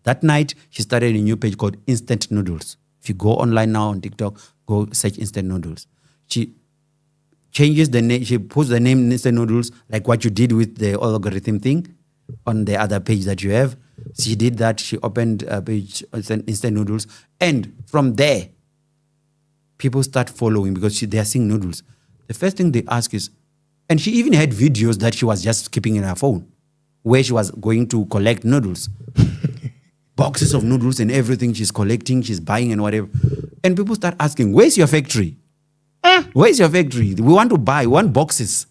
That night, she started a new page called Instant Noodles. If you go online now on TikTok, go search Instant Noodles. She changes the name, she puts the name Instant Noodles like what you did with the algorithm thing on the other page that you have. She did that. She opened a page, Instant Noodles. And from there, people start following because they are seeing noodles. The first thing they ask is, and she even had videos that she was just keeping in her phone where she was going to collect noodles. Boxes of noodles and everything she's collecting, she's buying and whatever. And people start asking, where's your factory? Where's your factory? We want to buy, we want boxes.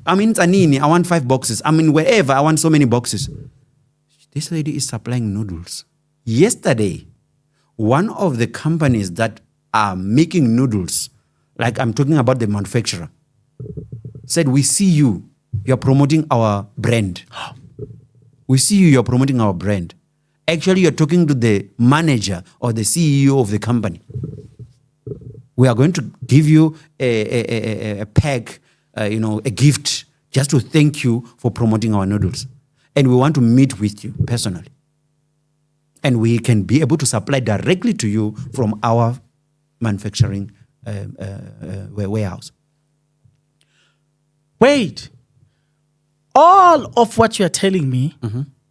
I'm in Tanini, I want 5 boxes. I'm in wherever, I want so many boxes. This lady is supplying noodles. Yesterday, one of the companies that are making noodles, like I'm talking about the manufacturer, said, we see you, you're promoting our brand. We see you, you're promoting our brand. Actually, you're talking to the manager or the CEO of the company. We are going to give you a pack, a gift, just to thank you for promoting our noodles. And we want to meet with you personally. And we can be able to supply directly to you from our manufacturing warehouse. Wait. All of what you're telling me,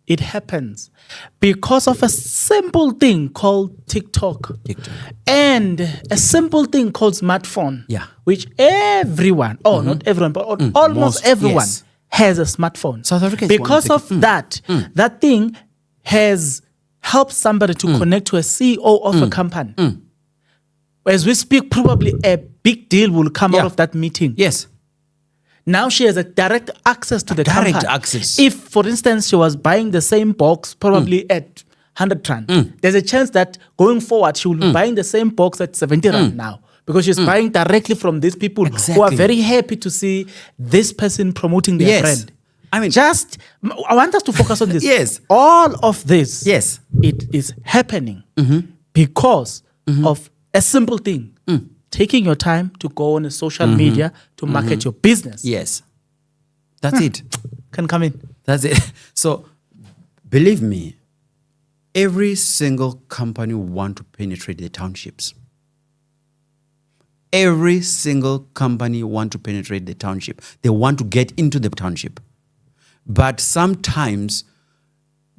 it happens because of a simple thing called TikTok. And a simple thing called smartphone. Yeah. Which everyone, not everyone, but almost everyone has a smartphone. South Africa is because of that, that thing has helped somebody to connect to a CEO of a company. As we speak, probably a big deal will come out of that meeting. Yes. Now she has a direct access to the direct company. access. If, for instance, she was buying the same box probably at 100 rand, there's a chance that going forward she will be buying the same box at 70 rand now, because she's buying directly from these people who are Exactly. very happy to see this person promoting their Yes. brand. I mean, I want us to focus on this. Yes. All of this, Yes. it is happening because of a simple thing. Taking your time to go on a social media to market your business. yes. That's it. Can come in. That's it. So, believe me, every single company want to penetrate the townships. Every single company want to penetrate the township. They want to get into the township. But sometimes,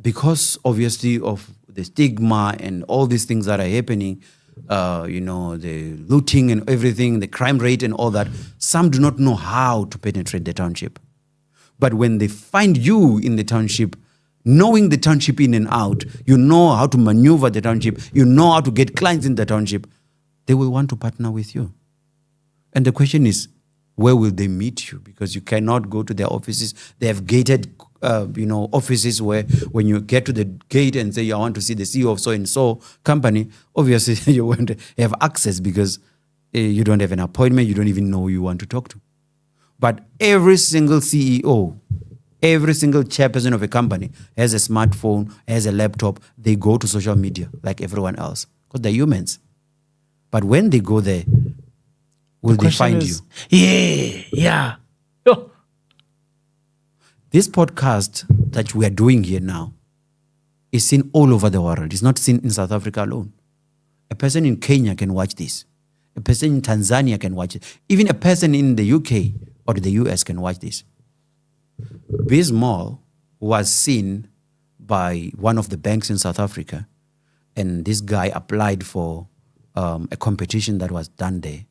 because obviously of the stigma and all these things that are happening, the looting and everything, the crime rate and all that, some do not know how to penetrate the township. But when they find you in the township, knowing the township in and out, you know how to maneuver the township, you know how to get clients in the township, they will want to partner with you. And the question is, where will they meet you? Because you cannot go to their offices. They have gated, offices where when you get to the gate and say, I want to see the CEO of so-and-so company, obviously you won't have access because you don't have an appointment. You don't even know who you want to talk to. But every single CEO, every single chairperson of a company has a smartphone, has a laptop. They go to social media like everyone else because they're humans. But when they go there, will they find you? Yeah. Oh. This podcast that we are doing here now is seen all over the world. It's not seen in South Africa alone. A person in Kenya can watch this. A person in Tanzania can watch it. Even a person in the UK or the US can watch this. Bizmall was seen by one of the banks in South Africa, and this guy applied for a competition that was done there.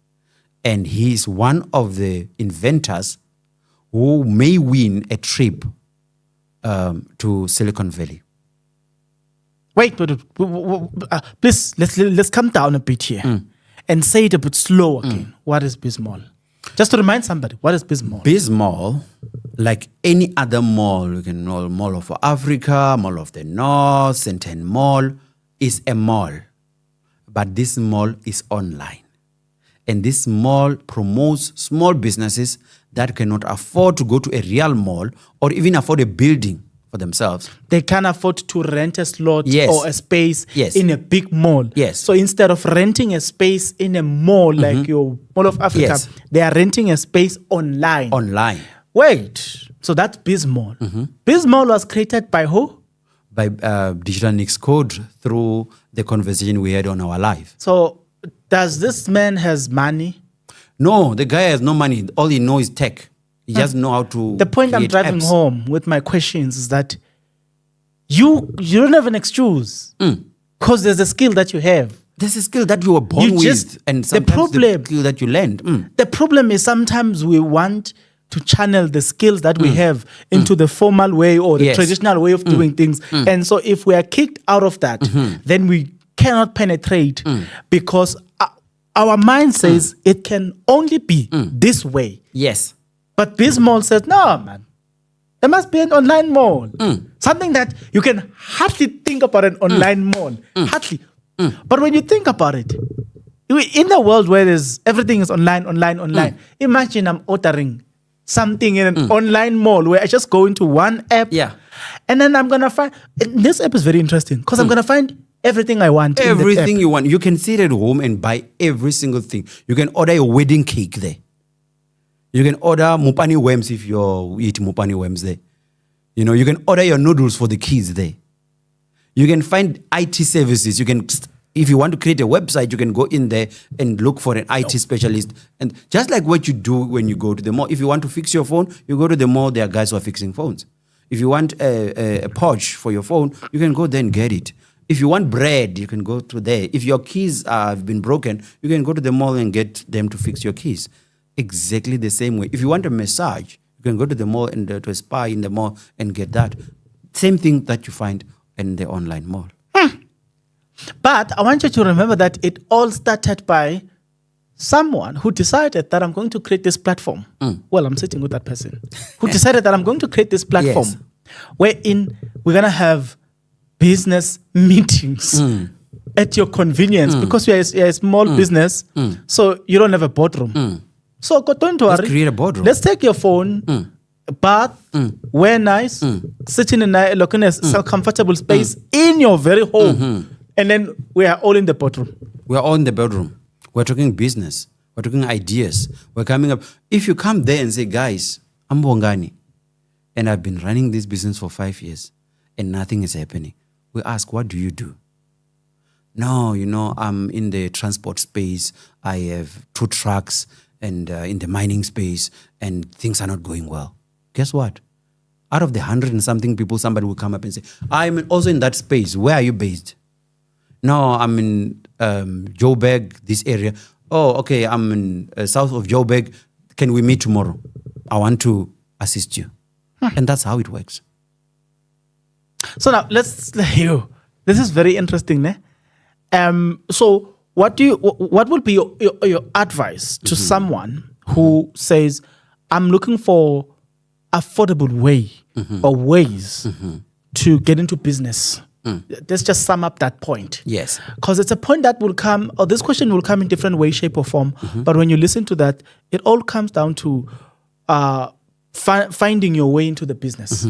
And he's one of the inventors who may win a trip to Silicon Valley. Wait, please, let's come down a bit here and say it a bit slow again. What is Bizmall? Just to remind somebody, what is Bizmall? Bizmall, like any other mall, you can know Mall of Africa, Mall of the North, Centene Mall, is a mall. But this mall is online. And this mall promotes small businesses that cannot afford to go to a real mall or even afford a building for themselves. They can't afford to rent a slot Yes. or a space Yes. in a big mall. Yes. So instead of renting a space in a mall like your Mall of Africa, Yes. they are renting a space online. Online. Wait, so that's Bizmall. Bizmall was created by who? By Digital Nix Code through the conversation we had on our live. So does this man has money? No, the guy has no money. All he knows is tech. He just know how to The point I'm create driving apps. home with my questions is that you don't have an excuse because there's a skill that you have. There's a skill that you were born You with, just- and the sometimes the problem- skill that you learned. The problem is sometimes we want to channel the skills that we have into the formal way or the Yes. traditional way of doing things. And so if we are kicked out of that, then we cannot penetrate because our mind says it can only be this way. Yes. But Bizmall says, no, man. There must be an online mall. Something that you can hardly think about an online mall. Hardly. But when you think about it, in a world where everything is online, imagine I'm ordering something in an online mall where I just go into one app. Yeah. And then I'm going to find, this app is very interesting because I'm going to find everything I want. in that Everything app. you want. You can sit at home and buy every single thing. You can order a wedding cake there. You can order Mupani Wems if you eat Mupani Wems there. You can order your noodles for the kids there. You can find IT services. You can, if you want to create a website, you can go in there and look for an IT specialist. And just like what you do when you go to the mall. If you want to fix your phone, you go to the mall, there are guys who are fixing phones. If you want a pouch for your phone, you can go there and get it. If you want bread, you can go to there. If your keys have been broken, you can go to the mall and get them to fix your keys. Exactly the same way. If you want a massage, you can go to the mall and to a spa in the mall and get that. Same thing that you find in the online mall. But I want you to remember that it all started by someone who decided that I'm going to create this platform. Well, I'm sitting with that person who decided that I'm going to create this platform Yes. wherein we're going to have business meetings at your convenience because we are a small business. So you don't have a boardroom. So don't worry. Let's create a boardroom. Let's take your phone, bath, wear nice, sit in a comfortable space in your very home. And then we are all in the boardroom. We're all in the bedroom. We're talking business. We're talking ideas. We're coming up. If you come there and say, guys, I'm Bongani, and I've been running this business for 5 years, and nothing is happening. We ask, what do you do? No, I'm in the transport space. I have 2 trucks and in the mining space, and things are not going well. Guess what? Out of the 100 and something people, somebody will come up and say, I'm also in that space. Where are you based? No, I'm in Joburg, this area. Oh, okay, I'm in south of Joburg. Can we meet tomorrow? I want to assist you. And that's how it works. So now let's you. This is very interesting, ne? So what would be your advice to someone who says, I'm looking for affordable way or ways to get into business? Let's just sum up that point. Yes. Because it's a point that will come, or this question will come in different way, shape, or form. But when you listen to that, it all comes down to finding your way into the business.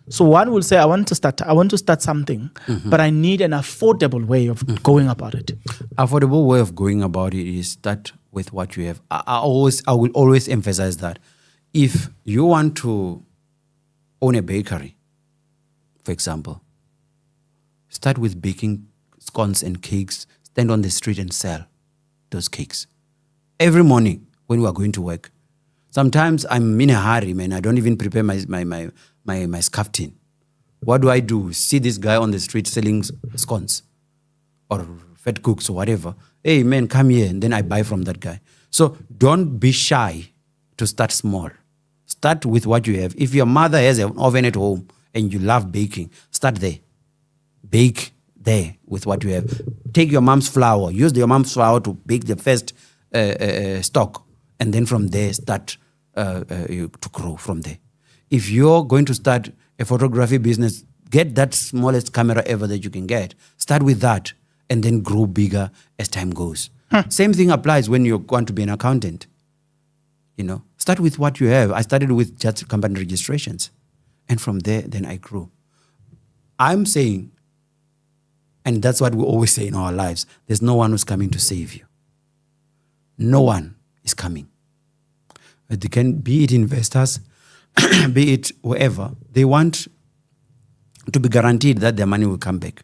So one will say, I want to start something, but I need an affordable way of going about it. Affordable way of going about it is start with what you have. I will always emphasize that. If you want to own a bakery, for example, start with baking scones and cakes, stand on the street and sell those cakes. Every morning when we are going to work. Sometimes I'm in a hurry, man. I don't even prepare my scarftin. What do? See this guy on the street selling scones or fat cooks or whatever. Hey, man, come here. And then I buy from that guy. So don't be shy to start small. Start with what you have. If your mother has an oven at home and you love baking, start there. Bake there with what you have. Take your mom's flour. Use your mom's flour to bake the first stock. And then from there, start to grow from there. If you're going to start a photography business, get that smallest camera ever that you can get. Start with that and then grow bigger as time goes. Same thing applies when you want to be an accountant. Start with what you have. I started with just company registrations. And from there, then I grew. I'm saying, and that's what we always say in our lives, there's no one who's coming to save you. No one is coming. They can be it investors, be it whoever. They want to be guaranteed that their money will come back.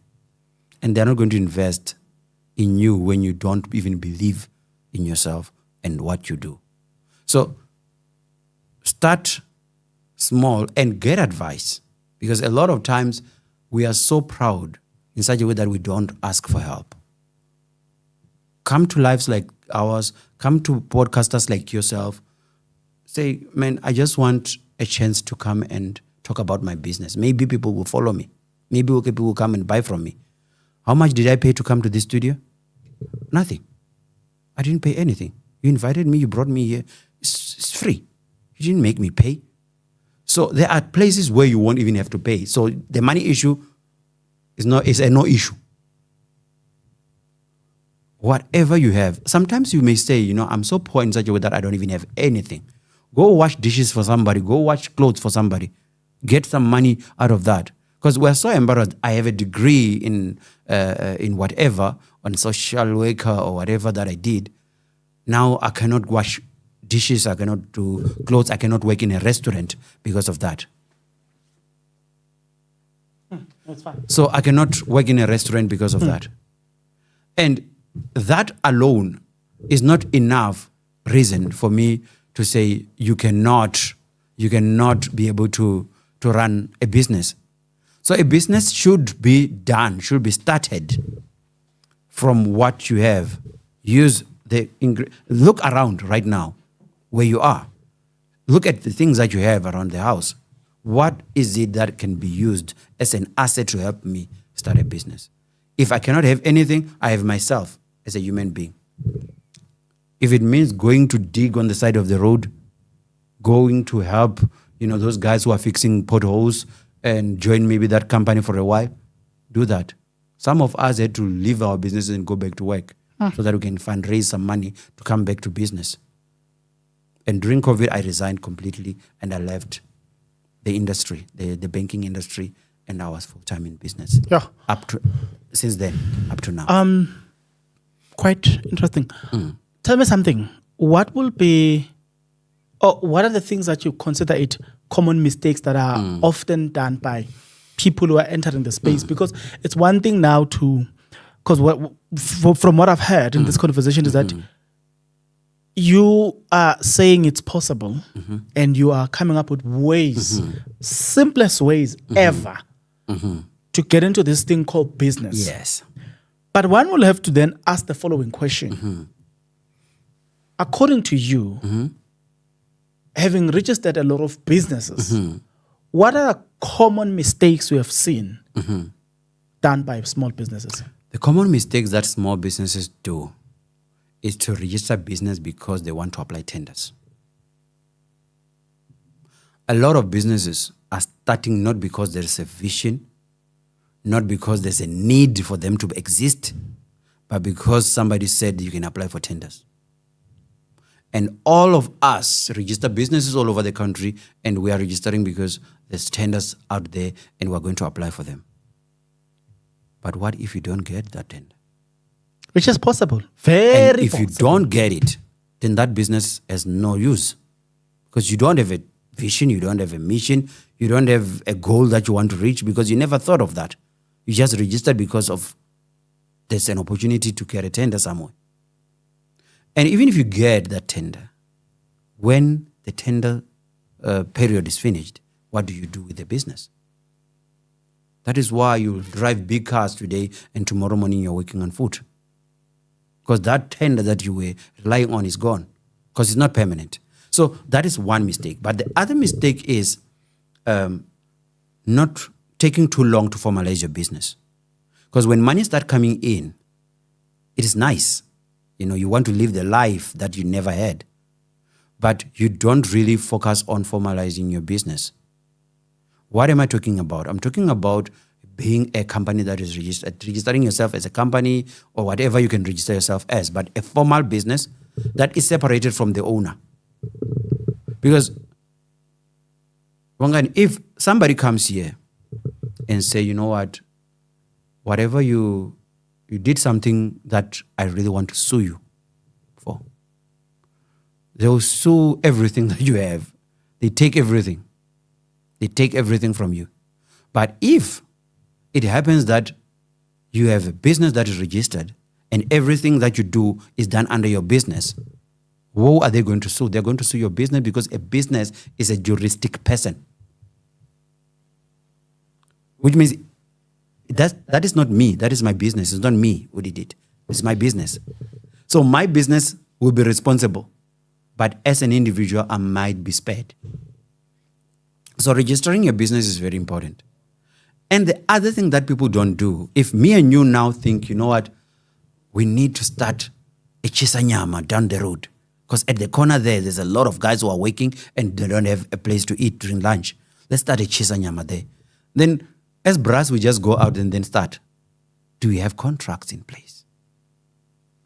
And they're not going to invest in you when you don't even believe in yourself and what you do. So start small and get advice. Because a lot of times we are so proud in such a way that we don't ask for help. Come to lives like ours, come to podcasters like yourself. Say, man, I just want a chance to come and talk about my business. Maybe people will follow me. Maybe people will come and buy from me. How much did I pay to come to this studio? Nothing. I didn't pay anything. You invited me, you brought me here. It's free. You didn't make me pay. So there are places where you won't even have to pay. So the money issue is a no issue. Whatever you have. Sometimes you may say, I'm so poor in such a way that I don't even have anything. Go wash dishes for somebody. Go wash clothes for somebody. Get some money out of that. Because we're so embarrassed. I have a degree in whatever, on social worker or whatever that I did. Now I cannot wash dishes. I cannot do clothes. I cannot work in a restaurant because of that. That's fine. So I cannot work in a restaurant because of that. And that alone is not enough reason for me to say you cannot be able to run a business. So a business should be done, should be started from what you have. Look around right now where you are. Look at the things that you have around the house. What is it that can be used as an asset to help me start a business? If I cannot have anything, I have myself as a human being. If it means going to dig on the side of the road, going to help, those guys who are fixing potholes and join maybe that company for a while, do that. Some of us had to leave our businesses and go back to work so that we can fundraise some money to come back to business. And during COVID, I resigned completely and I left the industry, the banking industry, and I was full-time in business. Yeah. Since then, up to now. Quite interesting. Tell me something. What are the things that you consider it common mistakes that are often done by people who are entering the space? Because it's one thing now from what I've heard in this conversation is that you are saying it's possible and you are coming up with ways, simplest ways ever to get into this thing called business. Yes. But one will have to then ask the following question. According to you, having registered a lot of businesses, what are the common mistakes you have seen done by small businesses? The common mistakes that small businesses do is to register business because they want to apply tenders. A lot of businesses are starting not because there's a vision, not because there's a need for them to exist, but because somebody said you can apply for tenders. And all of us register businesses all over the country, and we are registering because there's tenders out there and we're going to apply for them. But what if you don't get that tender? Which is possible. Very if possible. you don't get it, then that business has no use. Because you don't have a vision, you don't have a mission, you don't have a goal that you want to reach because you never thought of that. You just registered because of there's an opportunity to get a tender somewhere. And even if you get that tender, when the tender period is finished, what do you do with the business? That is why you drive big cars today and tomorrow morning you're working on foot. Because that tender that you were relying on is gone because it's not permanent. So that is one mistake. But the other mistake is not taking too long to formalize your business. Because when money starts coming in, it is nice. You want to live the life that you never had. But you don't really focus on formalizing your business. What am I talking about? I'm talking about being a company that is registered, registering yourself as a company or whatever you can register yourself as, but a formal business that is separated from the owner. Because if somebody comes here and say, you know what, whatever you did something that I really want to sue you for, they will sue everything that you have. They take everything. They take everything from you. But if it happens that you have a business that is registered and everything that you do is done under your business, who are they going to sue? They're going to sue your business because a business is a juristic person. Which means that is not me. That is my business. It's not me who did it. It's my business. So my business will be responsible. But as an individual, I might be spared. So registering your business is very important. And the other thing that people don't do, if me and you now think, you know what, we need to start a Chisanyama down the road. Because at the corner there's a lot of guys who are working and they don't have a place to eat during lunch. Let's start a Chisanyama there. Then as brass, we just go out and then start. Do we have contracts in place?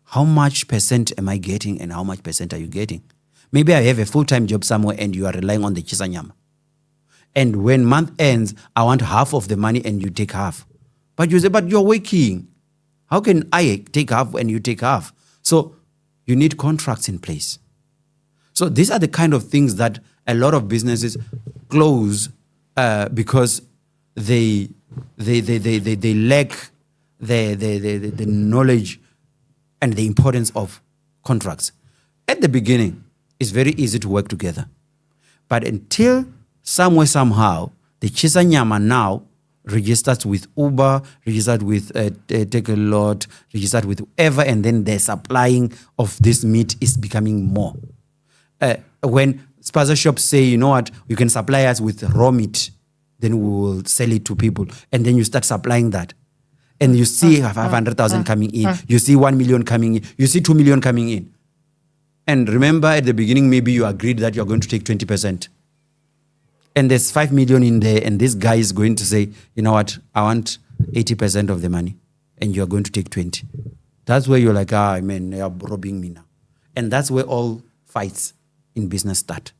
How much percent am I getting and how much percent are you getting? Maybe I have a full-time job somewhere and you are relying on the Chisanyama. And when month ends, I want half of the money and you take half. But you say, but you're working. How can I take half and you take half? So you need contracts in place. So these are the kind of things that a lot of businesses close because they lack the knowledge and the importance of contracts. At the beginning, it's very easy to work together. But until somewhere, somehow, the Chisanyama now registers with Uber, registered with Takealot, registered with whoever, and then the supplying of this meat is becoming more. When spaza shops say, you know what, you can supply us with raw meat, then we will sell it to people. And then you start supplying that. And you see 500,000 coming in. You see 1 million coming in. You see 2 million coming in. And remember, at the beginning, maybe you agreed that you're going to take 20%. And there's 5 million in there, and this guy is going to say, you know what, I want 80% of the money, and you're going to take 20. That's where you're like, man, you're robbing me now. And that's where all fights in business start.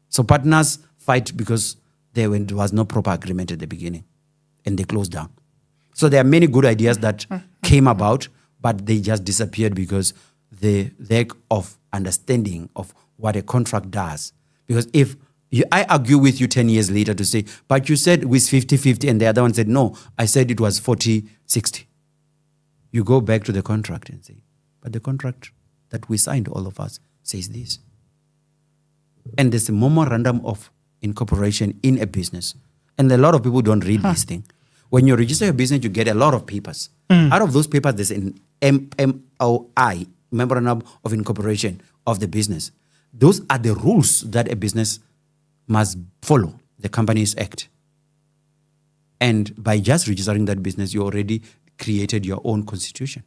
So partners fight because there was no proper agreement at the beginning, and they closed down. So there are many good ideas that came about, but they just disappeared because the lack of understanding of what a contract does. Because if I argue with you 10 years later to say, but you said it was 50-50, and the other one said, no, I said it was 40-60. You go back to the contract and say, but the contract that we signed, all of us, says this. And there's a memorandum of incorporation in a business. And a lot of people don't read this thing. When you register your business, you get a lot of papers. Out of those papers, there's an MOI, Memorandum of Incorporation of the business. Those are the rules that a business must follow, the Companies Act. And by just registering that business, you already created your own constitution.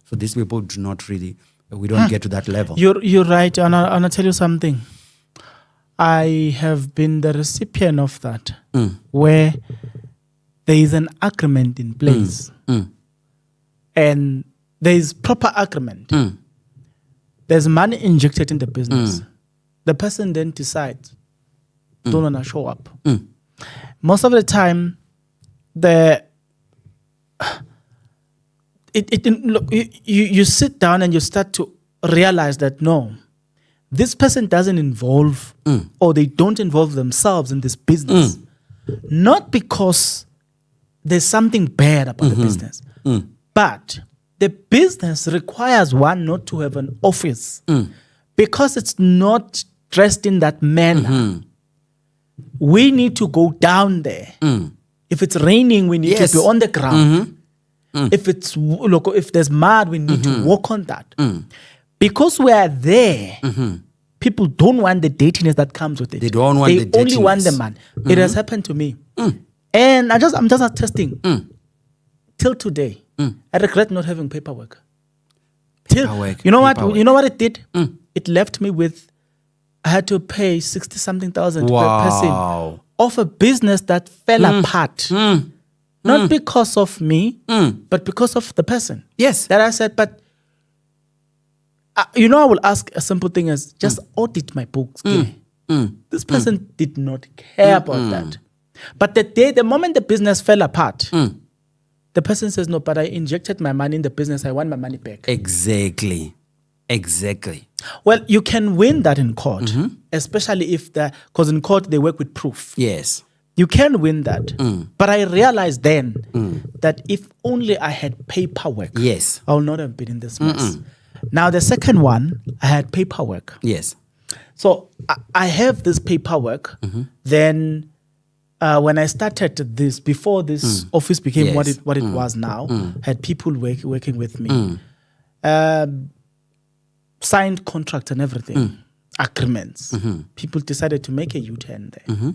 So these people do not really, we don't get to that level. You're right, and I'll tell you something. I have been the recipient of that, where there is an agreement in place, and there is proper agreement. There's money injected in the business. The person then decides, don't want to show up. Most of the time, you sit down and you start to realize that no, this person doesn't involve or they don't involve themselves in this business. Not because there's something bad about the business, but the business requires one not to have an office because it's not dressed in that manner. We need to go down there. If it's raining, we need to be on the ground. If there's mud, we need to walk on that. Because we are there, people don't want the datiness that comes with it. They don't want the datiness. They only want the man. It has happened to me. And I'm just attesting. Till today, I regret not having paperwork. You know what it did? It left me with, I had to pay 60-something thousand per person of a business that fell apart. Not because of me, but because of the person. Yes. That I said, but I will ask a simple thing as just audit my books. This person did not care about that. But the moment the business fell apart, the person says, no, but I injected my money in the business. I want my money back. Exactly. Well, you can win that in court, especially because in court they work with proof. Yes. You can win that. But I realized then that if only I had paperwork, yes, I would not have been in this mess. Now, the second one, I had paperwork. Yes. So I have this paperwork. Then when I started this, before this office became what it was now, had people working with me. Signed contract and everything, agreements. People decided to make a U-turn there.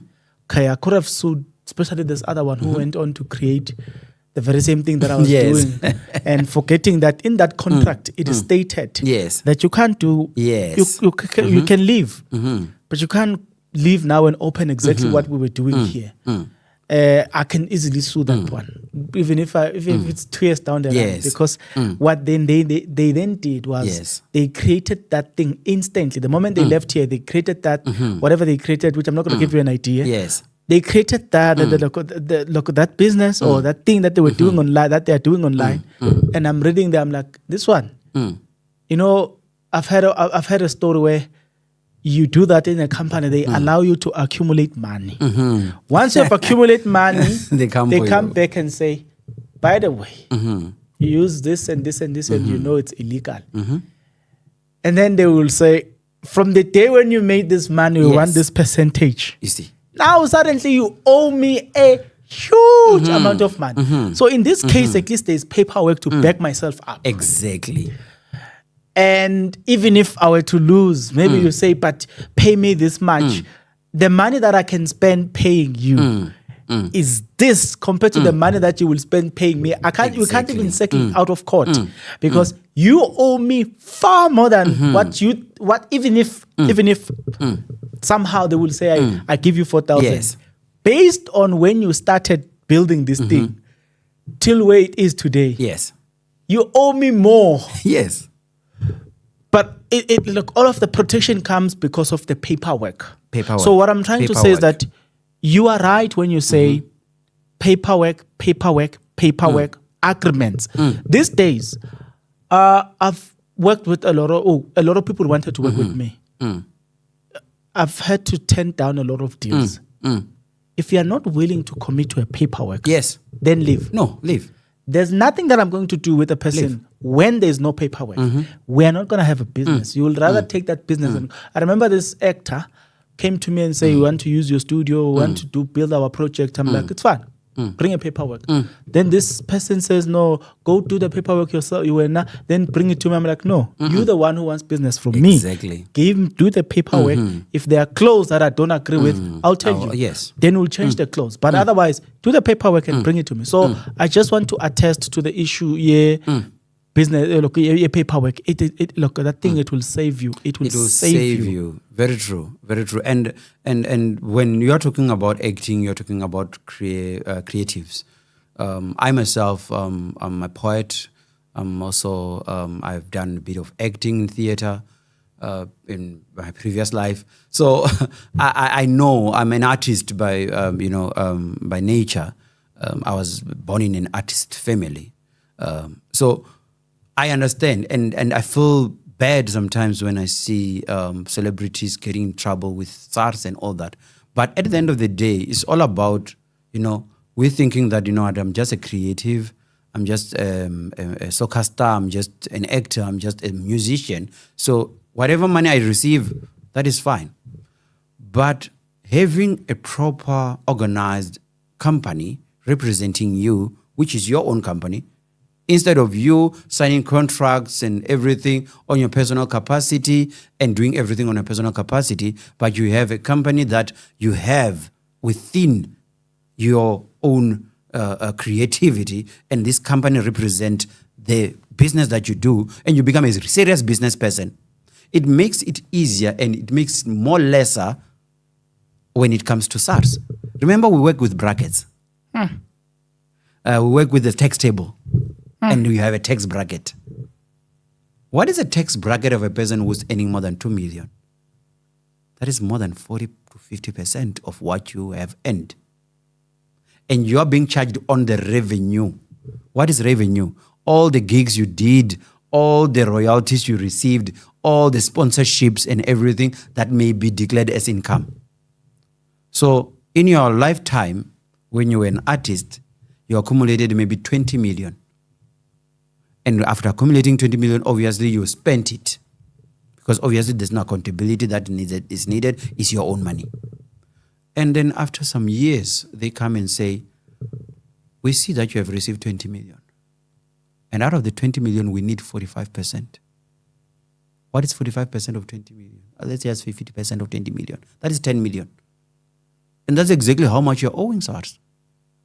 Okay, I could have sued, especially this other one who went on to create the very same thing that I was doing, and forgetting that in that contract it is stated that you can't do. You can leave, but you can't leave now and open exactly what we were doing here. I can easily sue that one, even if it's 2 years down the line, because what they then did was they created that thing instantly. The moment they left here, they created that whatever they created, which I'm not going to give you an idea. They created that that business or that thing that they were doing online, that they are doing online, and I'm reading them. I'm like, this one, I've heard a story where you do that in a company, they allow you to accumulate money. Once you have accumulated money, they come back and say, by the way, you use this and this and this, and you know it's illegal. And then they will say, from the day when you made this money, we want this percentage. You see. Now suddenly you owe me a huge amount of money. So in this case, at least there's paperwork to back myself up. Exactly. And even if I were to lose, maybe you say, but pay me this much. The money that I can spend paying you is this compared to the money that you will spend paying me? We can't even settle out of court because you owe me far more than even if somehow they will say I give you 4,000. Yes. Based on when you started building this thing till where it is today. Yes. You owe me more. Yes. But look, all of the protection comes because of the paperwork. Paperwork. So what I'm trying to say is that you are right when you say paperwork, agreements. These days, I've worked with a lot of people wanted to work with me. I've had to turn down a lot of deals. If you are not willing to commit to a paperwork, then leave. No, leave. There's nothing that I'm going to do with a person when there's no paperwork. We're not going to have a business. You will rather take that business. And I remember this actor came to me and say, we want to use your studio, we want to build our project. I'm like, it's fine. Bring a paperwork. Then this person says, no, go do the paperwork yourself. Then bring it to me. I'm like, no, you're the one who wants business from me. Exactly. Do the paperwork. If there are clauses that I don't agree with, I'll tell you. Yes. Then we'll change the clause. But otherwise, do the paperwork and bring it to me. So I just want to attest to the issue. Business, look, paperwork. Look, that thing. It will save you. It will save you. Very true. Very true. And when you are talking about acting, you're talking about creatives. I myself, I'm a poet. I'm also I've done a bit of acting in theater in my previous life. So I know I'm an artist by by nature. I was born in an artist family. So I understand, and I feel bad sometimes when I see celebrities getting in trouble with SARS and all that. But at the end of the day, it's all about, we're thinking that, I'm just a creative, I'm just a soccer star, I'm just an actor, I'm just a musician. So whatever money I receive, that is fine. But having a proper organized company representing you, which is your own company, instead of you signing contracts and everything on your personal capacity and doing everything on your personal capacity, but you have a company that you have within your own creativity, and this company represents the business that you do, and you become a serious business person, it makes it easier and it makes it more lesser when it comes to SARS. Remember, we work with brackets. We work with the tax table. And you have a tax bracket. What is a tax bracket of a person who's earning more than 2 million? That is more than 40 to 50% of what you have earned. And you are being charged on the revenue. What is revenue? All the gigs you did, all the royalties you received, all the sponsorships and everything that may be declared as income. So in your lifetime, when you were an artist, you accumulated maybe 20 million. And after accumulating 20 million, obviously you spent it. Because obviously there's no accountability that is needed. It's your own money. And then after some years, they come and say, we see that you have received 20 million. And out of the 20 million, we need 45%. What is 45% of 20 million? Let's say it's 50% of 20 million. That is 10 million. And that's exactly how much you're owing SARS.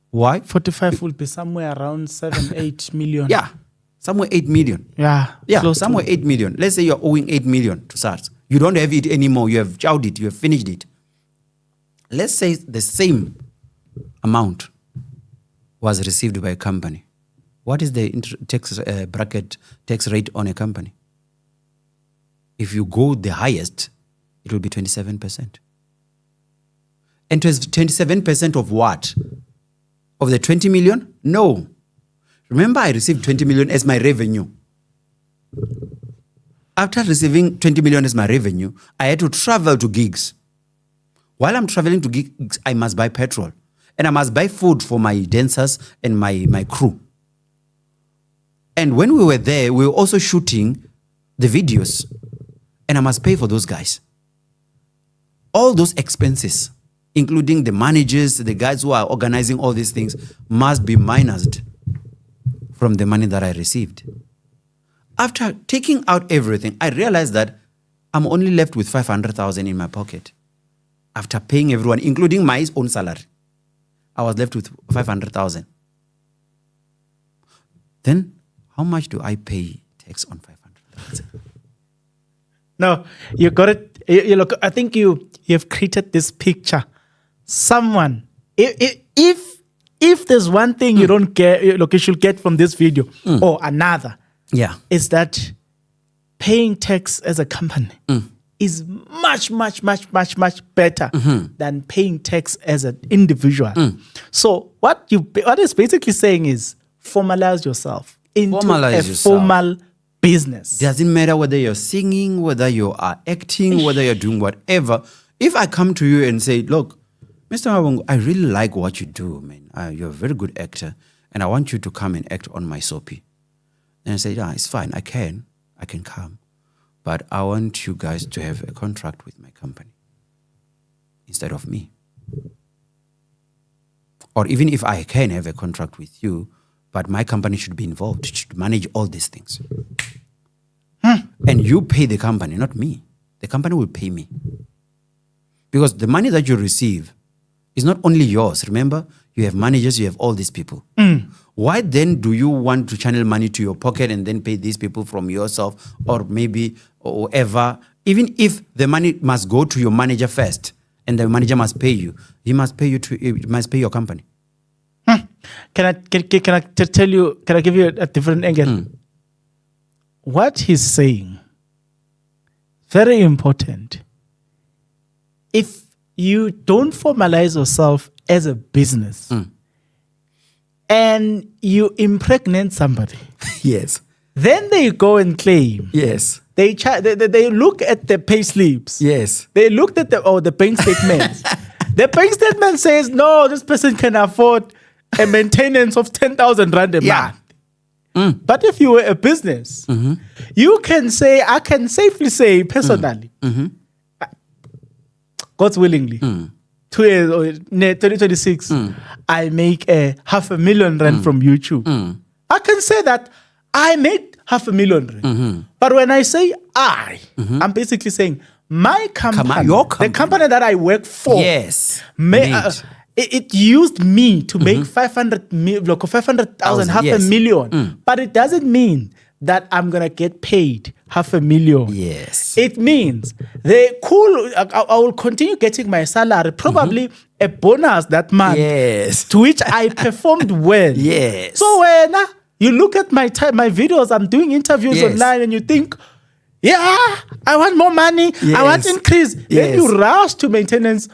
Why? 45 will be somewhere around 7-8 million. Yeah. Somewhere 8 million. Yeah. Somewhere 8 million. Let's say you're owing 8 million to SARS. You don't have it anymore. You have chowed it. You have finished it. Let's say the same amount was received by a company. What is the tax bracket tax rate on a company? If you go the highest, it will be 27%. And 27% of what? Of the 20 million? No. Remember, I received 20 million as my revenue. After receiving 20 million as my revenue, I had to travel to gigs. While I'm traveling to gigs, I must buy petrol. And I must buy food for my dancers and my crew. And when we were there, we were also shooting the videos. And I must pay for those guys. All those expenses, including the managers, the guys who are organizing all these things, must be minused from the money that I received. After taking out everything, I realized that I'm only left with 500,000 in my pocket. After paying everyone, including my own salary. I was left with 500,000. Then how much do I pay tax on 500,000? No, you got it. You look. I think you've created this picture. Someone, if there's one thing you don't get, look, you should get from this video or another, is that paying tax as a company is much better than paying tax as an individual. So what is basically saying is formalize yourself into formal business. Doesn't matter whether you're singing, whether you are acting, whether you're doing whatever. If I come to you and say, look, Mr. Mabongo, I really like what you do, man. You're a very good actor, and I want you to come and act on my soapy. And I say, yeah, it's fine. I can come. But I want you guys to have a contract with my company instead of me. Or even if I can have a contract with you, but my company should be involved, it should manage all these things. And you pay the company, not me. The company will pay me. Because the money that you receive is not only yours. Remember, you have managers, you have all these people. Why then do you want to channel money to your pocket and then pay these people from yourself or maybe or ever? Even if the money must go to your manager first and the manager must pay you, he must pay your company. Can I tell you? Can I give you a different angle? What he's saying, very important. If you don't formalize yourself as a business and you impregnate somebody, yes, then they go and claim. Yes. They look at the pay slips. Yes. They looked at the bank statements. The bank statement says, no, this person can afford a maintenance of 10,000 rand a month. But if you were a business, you can say, I can safely say personally, God's willingly, 2 years or 2026, I make a 500,000 rand from YouTube. I can say that I made 500,000 rand. But when I say I'm basically saying my company, your company, the company that I work for, yes, it used me to make 500,000, 500,000. But it doesn't mean that I'm going to get paid 500,000. Yes. It means I will continue getting my salary, probably a bonus that month. Yes. To which I performed well. Yes. So when you look at my videos, I'm doing interviews online and you think, I want more money. I want increase. Then you rush to maintenance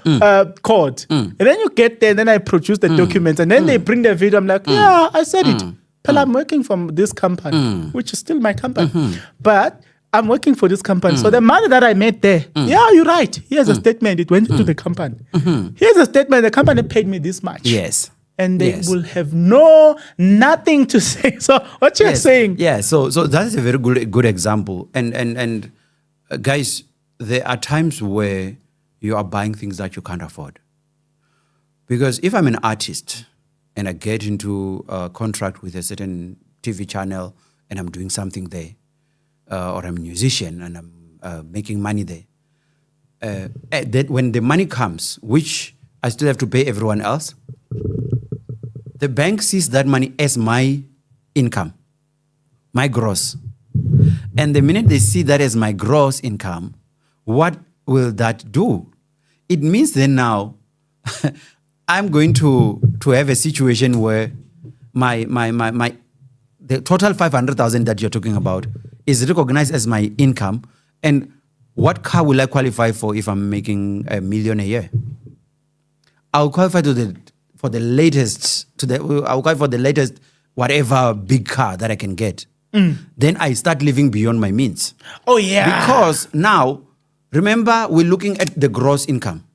court. And then you get there and then I produce the documents and then they bring the video. I'm like, I said it. Well, I'm working from this company, which is still my company. But I'm working for this company. So the money that I made there, you're right. Here's a statement. It went into the company. Here's a statement. The company paid me this much. Yes. And they will have nothing to say. So what you're saying. Yeah, so that is a very good example. And guys, there are times where you are buying things that you can't afford. Because if I'm an artist and I get into a contract with a certain TV channel and I'm doing something there, or I'm a musician and I'm making money there, that when the money comes, which I still have to pay everyone else, the bank sees that money as my income, my gross. And the minute they see that as my gross income, what will that do? It means then now I'm going to have a situation where the total 500,000 that you're talking about is recognized as my income. And what car will I qualify for if I'm making $1 million a year? I'll qualify for the latest whatever big car that I can get. Then I start living beyond my means. Oh yeah. Because now, remember, we're looking at the gross income.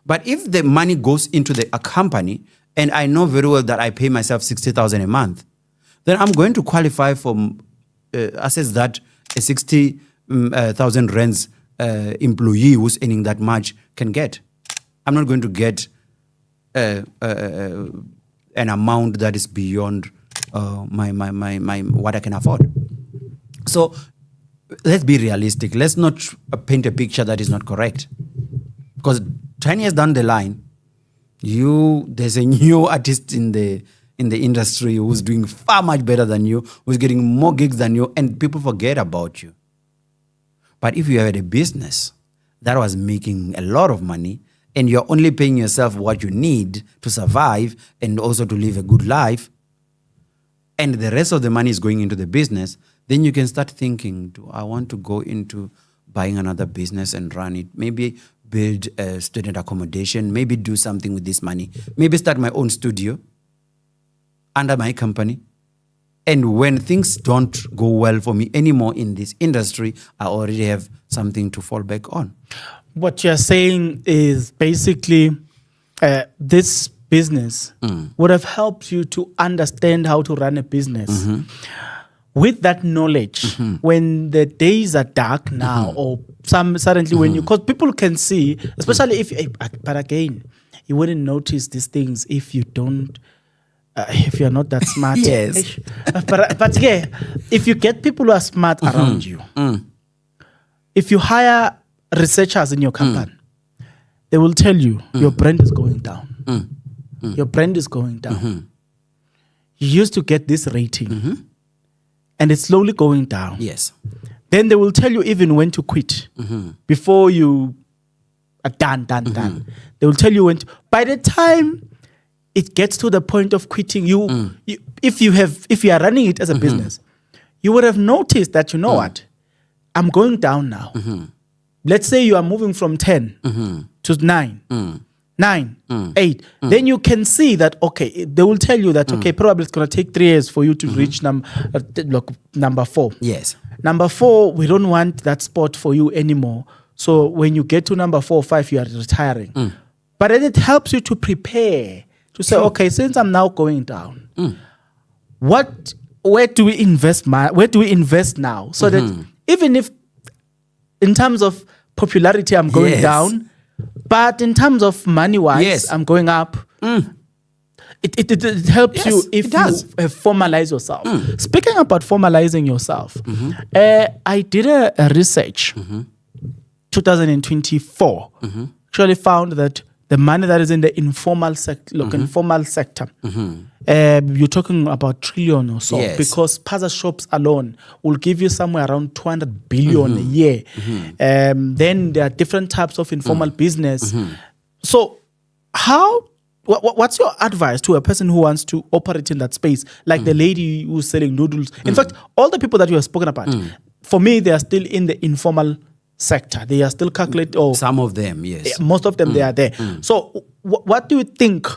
But if the money goes into a company and I know very well that I pay myself 60,000 a month, then I'm going to qualify for assets that a 60,000 rands employee who's earning that much can get. I'm not going to get an amount that is beyond my what I can afford. So let's be realistic. Let's not paint a picture that is not correct. Because 10 years down the line, There's a new artist in the industry who's doing far much better than you, who's getting more gigs than you, and people forget about you. But if you had a business that was making a lot of money and you're only paying yourself what you need to survive and also to live a good life, and the rest of the money is going into the business, then you can start thinking, do I want to go into buying another business and run it? Maybe build a student accommodation, maybe do something with this money, maybe start my own studio under my company. And when things don't go well for me anymore in this industry, I already have something to fall back on. What you're saying is basically this business would have helped you to understand how to run a business. With that knowledge, when the days are dark now, or suddenly when you, because people can see, especially but again, you wouldn't notice these things if you don't, if you're not that smart. Yes. But yeah, if you get people who are smart around you, if you hire researchers in your company, they will tell you your brand is going down. Your brand is going down. You used to get this rating. And it's slowly going down. Yes. Then they will tell you even when to quit before you are done. They will tell you when to. By the time it gets to the point of quitting, if you are running it as a business, you would have noticed that, you know what, I'm going down now. Let's say you are moving from 10 to 9. 9, 8. Then you can see that, okay, they will tell you that, okay, probably it's going to take 3 years for you to reach number 4. Yes. Number 4, we don't want that spot for you anymore. So when you get to number 4 or 5, you are retiring. But then it helps you to prepare, to say, okay, since I'm now going down, where do we invest now? So that even if in terms of popularity I'm going down, but in terms of money-wise, I'm going up. It helps you if you formalize yourself. Speaking about formalizing yourself, I did a research, 2024, actually found that the money that is in the informal sector, you're talking about trillion or so, because Paza shops alone will give you somewhere around 200 billion a year. Then there are different types of informal business. So what's your advice to a person who wants to operate in that space, like the lady who's selling noodles? In fact, all the people that you have spoken about, for me, they are still in the informal sector. They are still calculated. Or some of them, yes. Most of them, they are there. So what do you think,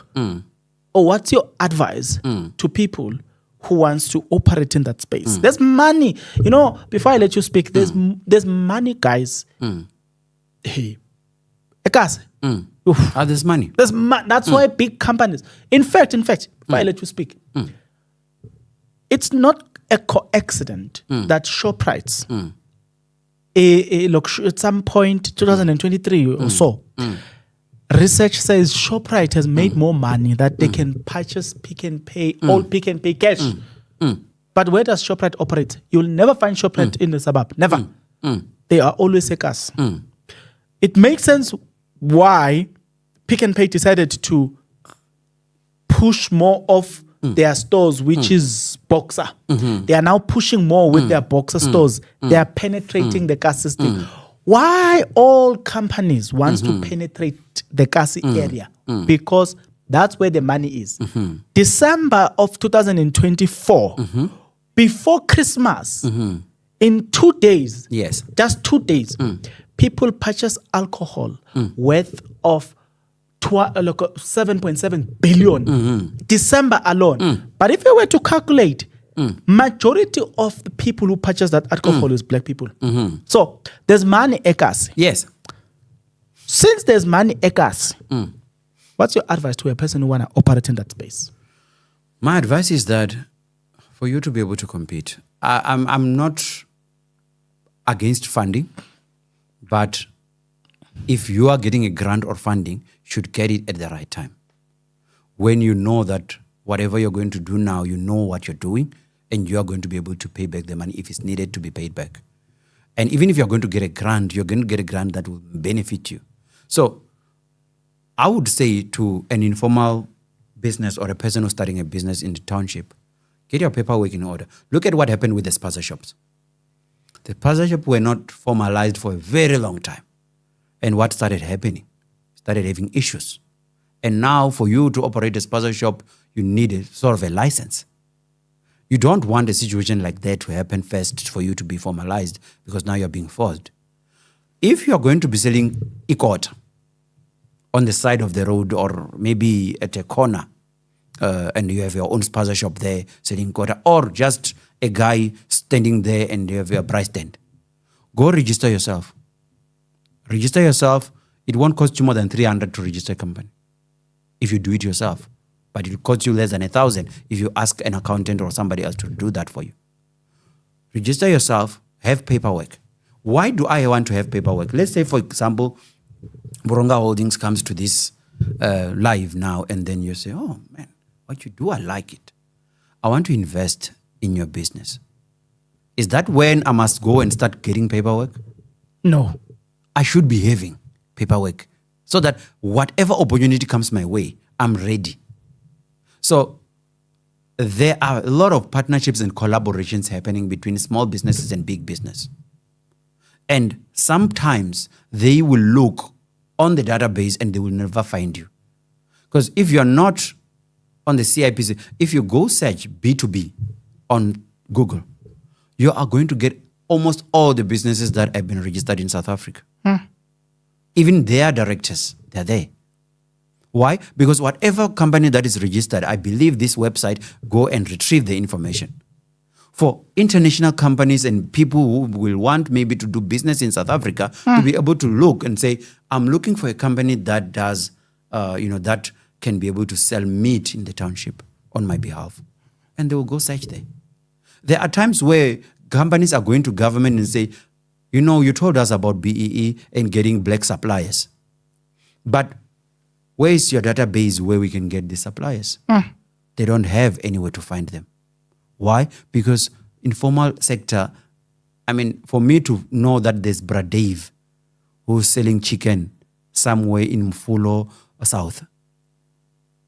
or what's your advice to people who wants to operate in that space? There's money. You know, before I let you speak, there's money, guys. Hey, Ekas. There's money. That's why big companies. In fact, before I let you speak, it's not a coincidence that Shoprites, at some point, 2023 or so, research says Shoprite has made more money that they can purchase Pick n Pay, all Pick n Pay cash. But where does Shoprite operate? You'll never find Shoprite in the suburb. Never. They are always Ekas. It makes sense why Pick n Pay decided to push more of their stores, which is Boxer. They are now pushing more with their Boxer stores. They are penetrating the gas system. Why all companies want to penetrate the gas area? Because that's where the money is. December of 2024, before Christmas, in 2 days, just 2 days, people purchase alcohol worth of 7.7 billion. December alone. But if you were to calculate, majority of the people who purchase that alcohol is black people. So there's money, Ekas. Yes. Since there's money, Ekas, what's your advice to a person who want to operate in that space? My advice is that for you to be able to compete, I'm not against funding, but if you are getting a grant or funding, you should get it at the right time. When you know that whatever you're going to do now, you know what you're doing, and you are going to be able to pay back the money if it's needed to be paid back. And even if you're going to get a grant, you're going to get a grant that will benefit you. So I would say to an informal business or a person who's starting a business in the township, get your paperwork in order. Look at what happened with the spaza shops. The spaza shops were not formalized for a very long time. And what started happening? Started having issues. And now for you to operate a spaza shop, you need a sort of a license. You don't want a situation like that to happen first for you to be formalized, because now you're being forced. If you're going to be selling ikota on the side of the road or maybe at a corner, and you have your own spaza shop there selling ikota, or just a guy standing there and you have your price stand, go register yourself. Register yourself. It won't cost you more than 300 to register a company if you do it yourself. But it will cost you less than 1,000 if you ask an accountant or somebody else to do that for you. Register yourself, have paperwork. Why do I want to have paperwork? Let's say, for example, Boronga Holdings comes to this live now, and then you say, oh man, what you do, I like it. I want to invest in your business. Is that when I must go and start getting paperwork? No. I should be having paperwork so that whatever opportunity comes my way, I'm ready. So there are a lot of partnerships and collaborations happening between small businesses and big business. And sometimes they will look on the database and they will never find you. Because if you're not on the CIPC, if you go search B2B on Google, you are going to get almost all the businesses that have been registered in South Africa. Even their directors, they're there. Why? Because whatever company that is registered, I believe this website go and retrieve the information. For international companies and people who will want maybe to do business in South Africa, to be able to look and say, I'm looking for a company that does, that can be able to sell meat in the township on my behalf. And they will go search there. There are times where companies are going to government and say, you told us about BEE and getting black suppliers. But where is your database where we can get the suppliers? They don't have anywhere to find them. Why? Because informal sector, for me to know that there's Brad Dave who's selling chicken somewhere in Mfulo South,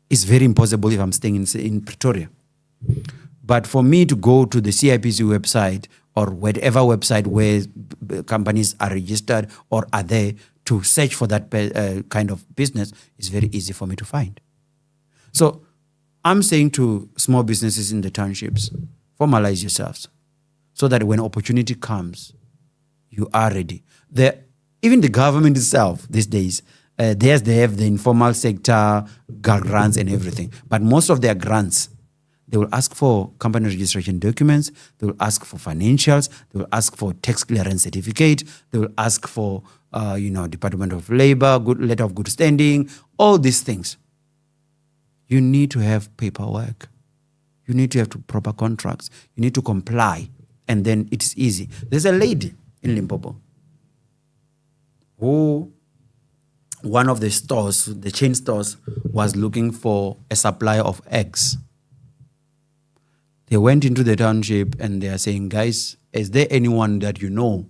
it's very impossible if I'm staying in Pretoria. But for me to go to the CIPC website or whatever website where companies are registered or are there to search for that kind of business, is very easy for me to find. So I'm saying to small businesses in the townships, formalize yourselves so that when opportunity comes, you are ready. Even the government itself these days, they have the informal sector grants and everything. But most of their grants, they will ask for company registration documents. They will ask for financials. They will ask for tax clearance certificate. They will ask for, Department of Labor, letter of good standing, all these things. You need to have paperwork. You need to have proper contracts. You need to comply. And then it's easy. There's a lady in Limpopo who, one of the stores, the chain stores, was looking for a supply of eggs. They went into the township and they are saying, guys, is there anyone that you know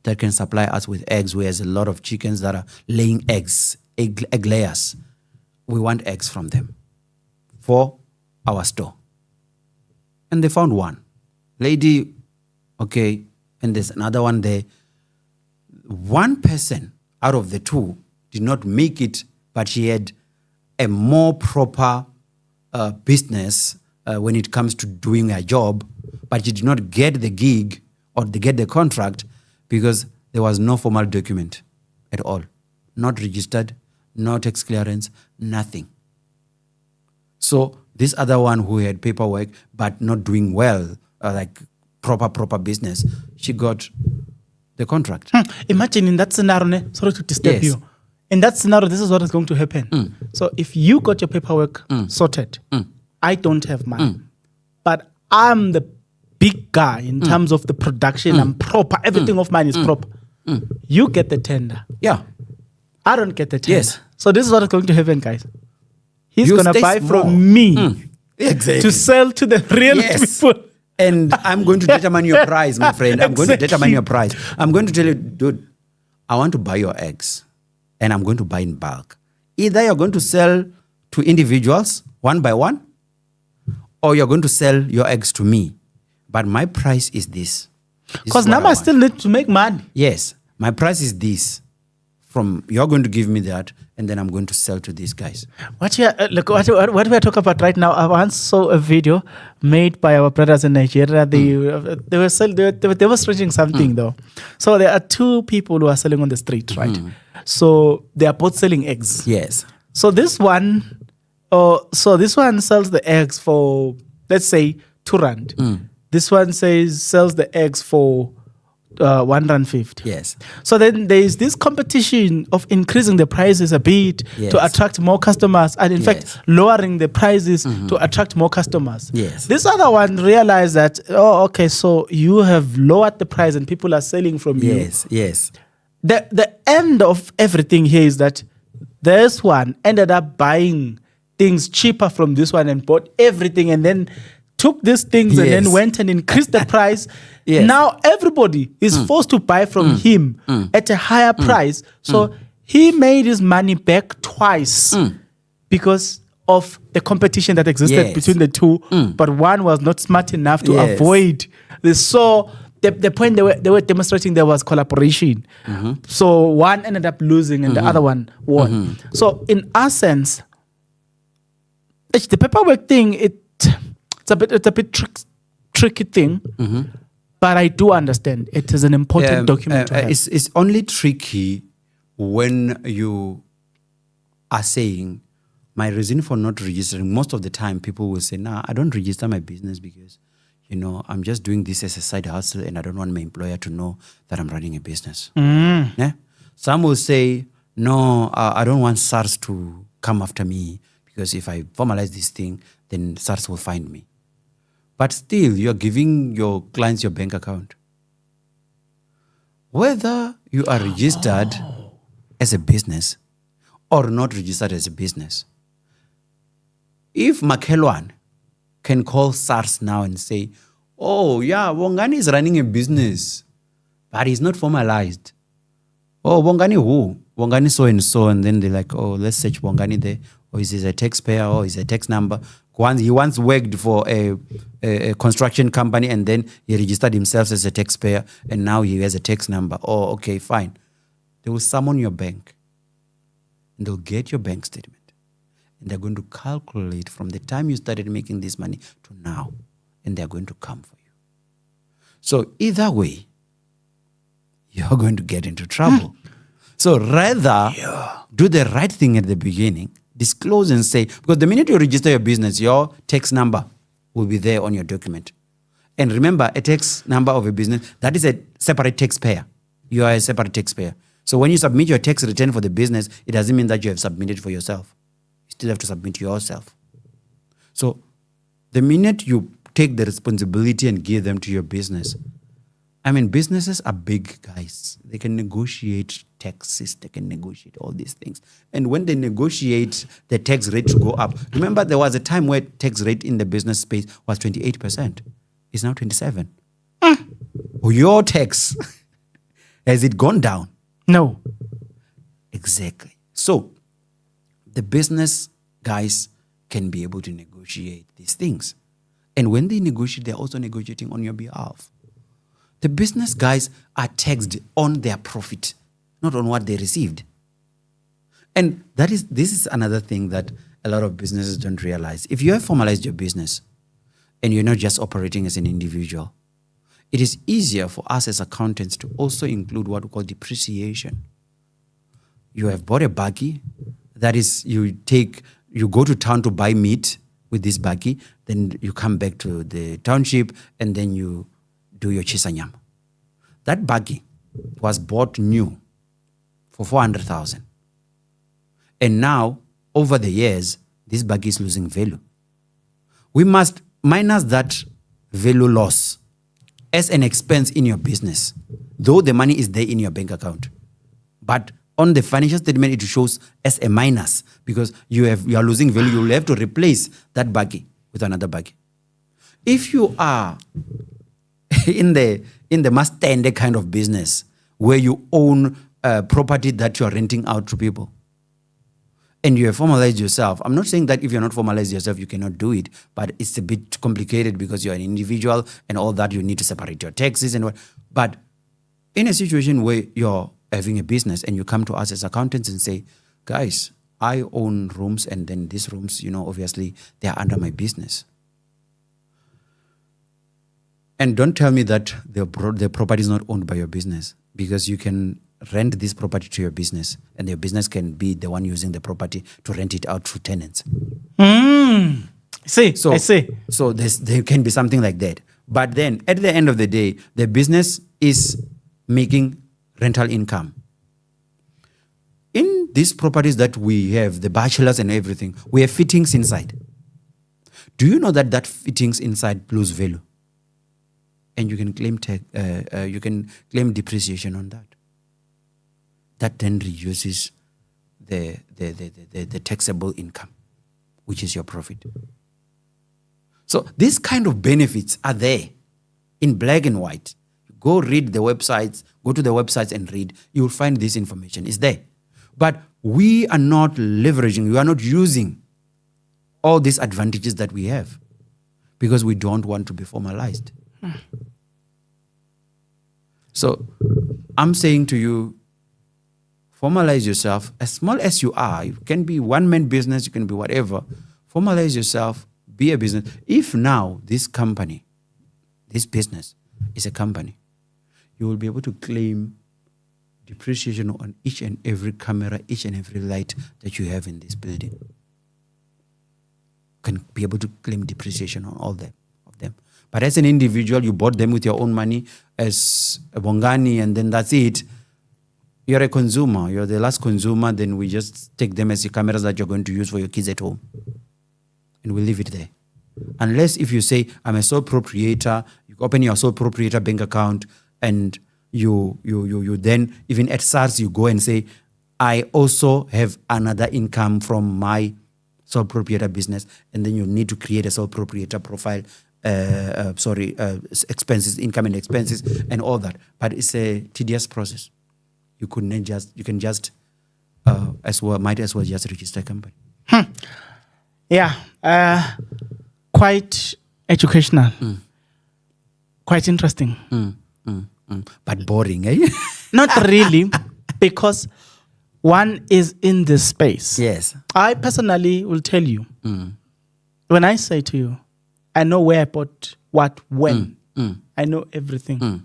that can supply us with eggs? Where there's a lot of chickens that are laying eggs, egg layers. We want eggs from them for our store. And they found one. Lady, okay, and there's another one there. One person out of the two did not make it, but she had a more proper business when it comes to doing her job, but she did not get the gig or get the contract because there was no formal document at all. Not registered, no tax clearance, nothing. So this other one who had paperwork but not doing well, like proper business, she got the contract. Imagine in that scenario, sorry to disturb Yes. you. In that scenario, this is what is going to happen. So if you got your paperwork sorted, I don't have mine. But I'm the big guy in terms of the production. I'm proper. Everything of mine is proper. You get the tender. Yeah. I don't get the tender. Yes. So this is what is going to happen, guys. He's You going to stay buy small. from me Exactly. to sell to the real Yes. people. And I'm going to determine your price, my friend. I'm going to determine your price. I'm going to tell you, dude, I want to buy your eggs. And I'm going to buy in bulk. Either you're going to sell to individuals one by one, or you're going to sell your eggs to me. But my price is this. Because now I still need to make money. Yes, my price is this. You're going to give me that, and then I'm going to sell to these guys. What we are talking about right now, I once saw a video made by our brothers in Nigeria. They were demonstrating something though. So there are two people who are selling on the street, right? So they are both selling eggs. Yes. So this one sells the eggs for, let's say, 2 rand. This one sells the eggs for 1 rand 50. Yes. So then there is this competition of increasing the prices a bit to attract more customers, and in fact lowering the prices to attract more customers. Yes. This other one realized that, so you have lowered the price and people are selling from you. Yes. Yes. The end of everything here is that this one ended up buying things cheaper from this one and bought everything, and then took these things and then went and increased the price. Now everybody is forced to buy from him at a higher price. So he made his money back twice because of the competition that existed between the two. But one was not smart enough to avoid this. So the point they were demonstrating there was collaboration. So one ended up losing and the other one won. So in our sense, the paperwork thing, it's a bit tricky thing, but I do understand it is an important document to have. It's only tricky when you are saying, my reason for not registering. Most of the time, people will say, I don't register my business because, I'm just doing this as a side hustle and I don't want my employer to know that I'm running a business. Yeah? Some will say, no, I don't want SARS to come after me because if I formalize this thing, then SARS will find me. But still, you're giving your clients your bank account. Whether you are registered as a business or not registered as a business, if Makelwan can call SARS now and say, Bongani is running a business, but he's not formalized. Bongani who? Bongani so and so, and then they're like, let's search Bongani there. Or is he a taxpayer, or is he a tax number? He once worked for a construction company and then he registered himself as a taxpayer and now he has a tax number. Okay, fine. They will summon your bank and they'll get your bank statement and they're going to calculate from the time you started making this money to now, and they're going to come for you. So either way, you're going to get into trouble. So rather do the right thing at the beginning, disclose and say, because the minute you register your business, your tax number will be there on your document. And remember, a tax number of a business, that is a separate taxpayer. You are a separate taxpayer. So when you submit your tax return for the business, it doesn't mean that you have submitted for yourself. You still have to submit yourself. So the minute you take the responsibility and give them to your business, businesses are big guys. They can negotiate taxes. They can negotiate all these things. And when they negotiate the tax rate to go up, remember there was a time where tax rate in the business space was 28%. It's now 27%. Your tax, has it gone down? No. Exactly. So the business guys can be able to negotiate these things. And when they negotiate, they're also negotiating on your behalf. The business guys are taxed on their profit, not on what they received. And this is another thing that a lot of businesses don't realize. If you have formalized your business and you're not just operating as an individual, it is easier for us as accountants to also include what we call depreciation. You have bought a buggy, that is, you go to town to buy meat with this buggy, then you come back to the township and then you do your chisanyam. That buggy was bought new for 400,000. And now, over the years, this buggy is losing value. We must minus that value loss as an expense in your business, though the money is there in your bank account. But on the financial statement, it shows as a minus because you are losing value. You will have to replace that buggy with another buggy. If you are in the Mustang kind of business where you own property that you are renting out to people, and you have formalized yourself. I'm not saying that if you're not formalized yourself, you cannot do it, but it's a bit complicated because you're an individual and all that. You need to separate your taxes and what. But in a situation where you're having a business and you come to us as accountants and say, guys, I own rooms, and then these rooms, obviously they are under my business. And don't tell me that the property is not owned by your business, because you can rent this property to your business, and your business can be the one using the property to rent it out to tenants. I see. So there can be something like that. But then at the end of the day, the business is making rental income. In these properties that we have, the bachelors and everything, we have fittings inside. Do you know that fittings inside lose value? And you can claim depreciation on that. That then reduces the taxable income, which is your profit. So these kind of benefits are there in black and white. Go read the websites, go to the websites and read. You will find this information. It's there. But we are not leveraging, we are not using all these advantages that we have because we don't want to be formalized. So I'm saying to you, formalize yourself as small as you are. You can be one-man business, you can be whatever. Formalize yourself, be a business. If now this company, this business is a company, you will be able to claim depreciation on each and every camera, each and every light that you have in this building. You can be able to claim depreciation on all of them. But as an individual, you bought them with your own money as a Bongani, and then that's it. You're a consumer. You're the last consumer. Then we just take them as the cameras that you're going to use for your kids at home. And we leave it there. Unless if you say, I'm a sole proprietor, you open your sole proprietor bank account, and you then, even at SARS, you go and say, I also have another income from my sole proprietor business. And then you need to create a sole proprietor profile, expenses, income and expenses and all that. But it's a tedious process. You can just might as well just register a company. Yeah, quite educational, quite interesting. But boring, eh? Not really, because one is in this space. Yes. I personally will tell you, when I say to you, I know where I bought what, when. I know everything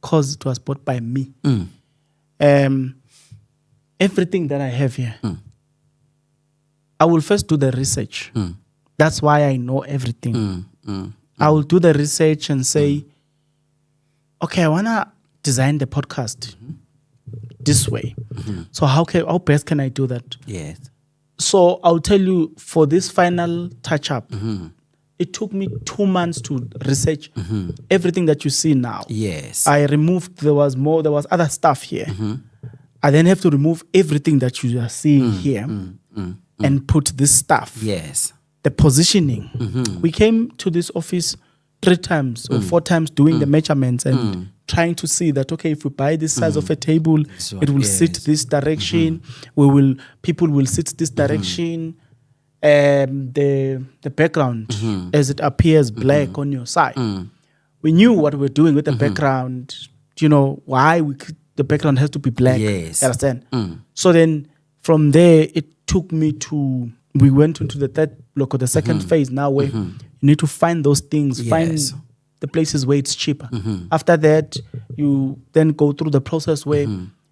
because it was bought by me. Everything that I have here, I will first do the research. That's why I know everything. I will do the research and say, okay, I want to design the podcast this way. So how best can I do that? Yes. So I'll tell you, for this final touch-up, it took me 2 months to research everything that you see now. Yes. I removed, there was other stuff here. I then have to remove everything that you are seeing here and put this stuff. Yes. The positioning. We came to this office 3 times or 4 times doing the measurements and trying to see that, okay, if we buy this size of a table, it will sit this direction. People will sit this direction. The background as it appears black on your side. We knew what we're doing with the background. You know why the background has to be black. Yes. Understand? So then from there it took me to, we went into the third block or the second phase now, where you need to find those things, find the places where it's cheaper. After that, you then go through the process where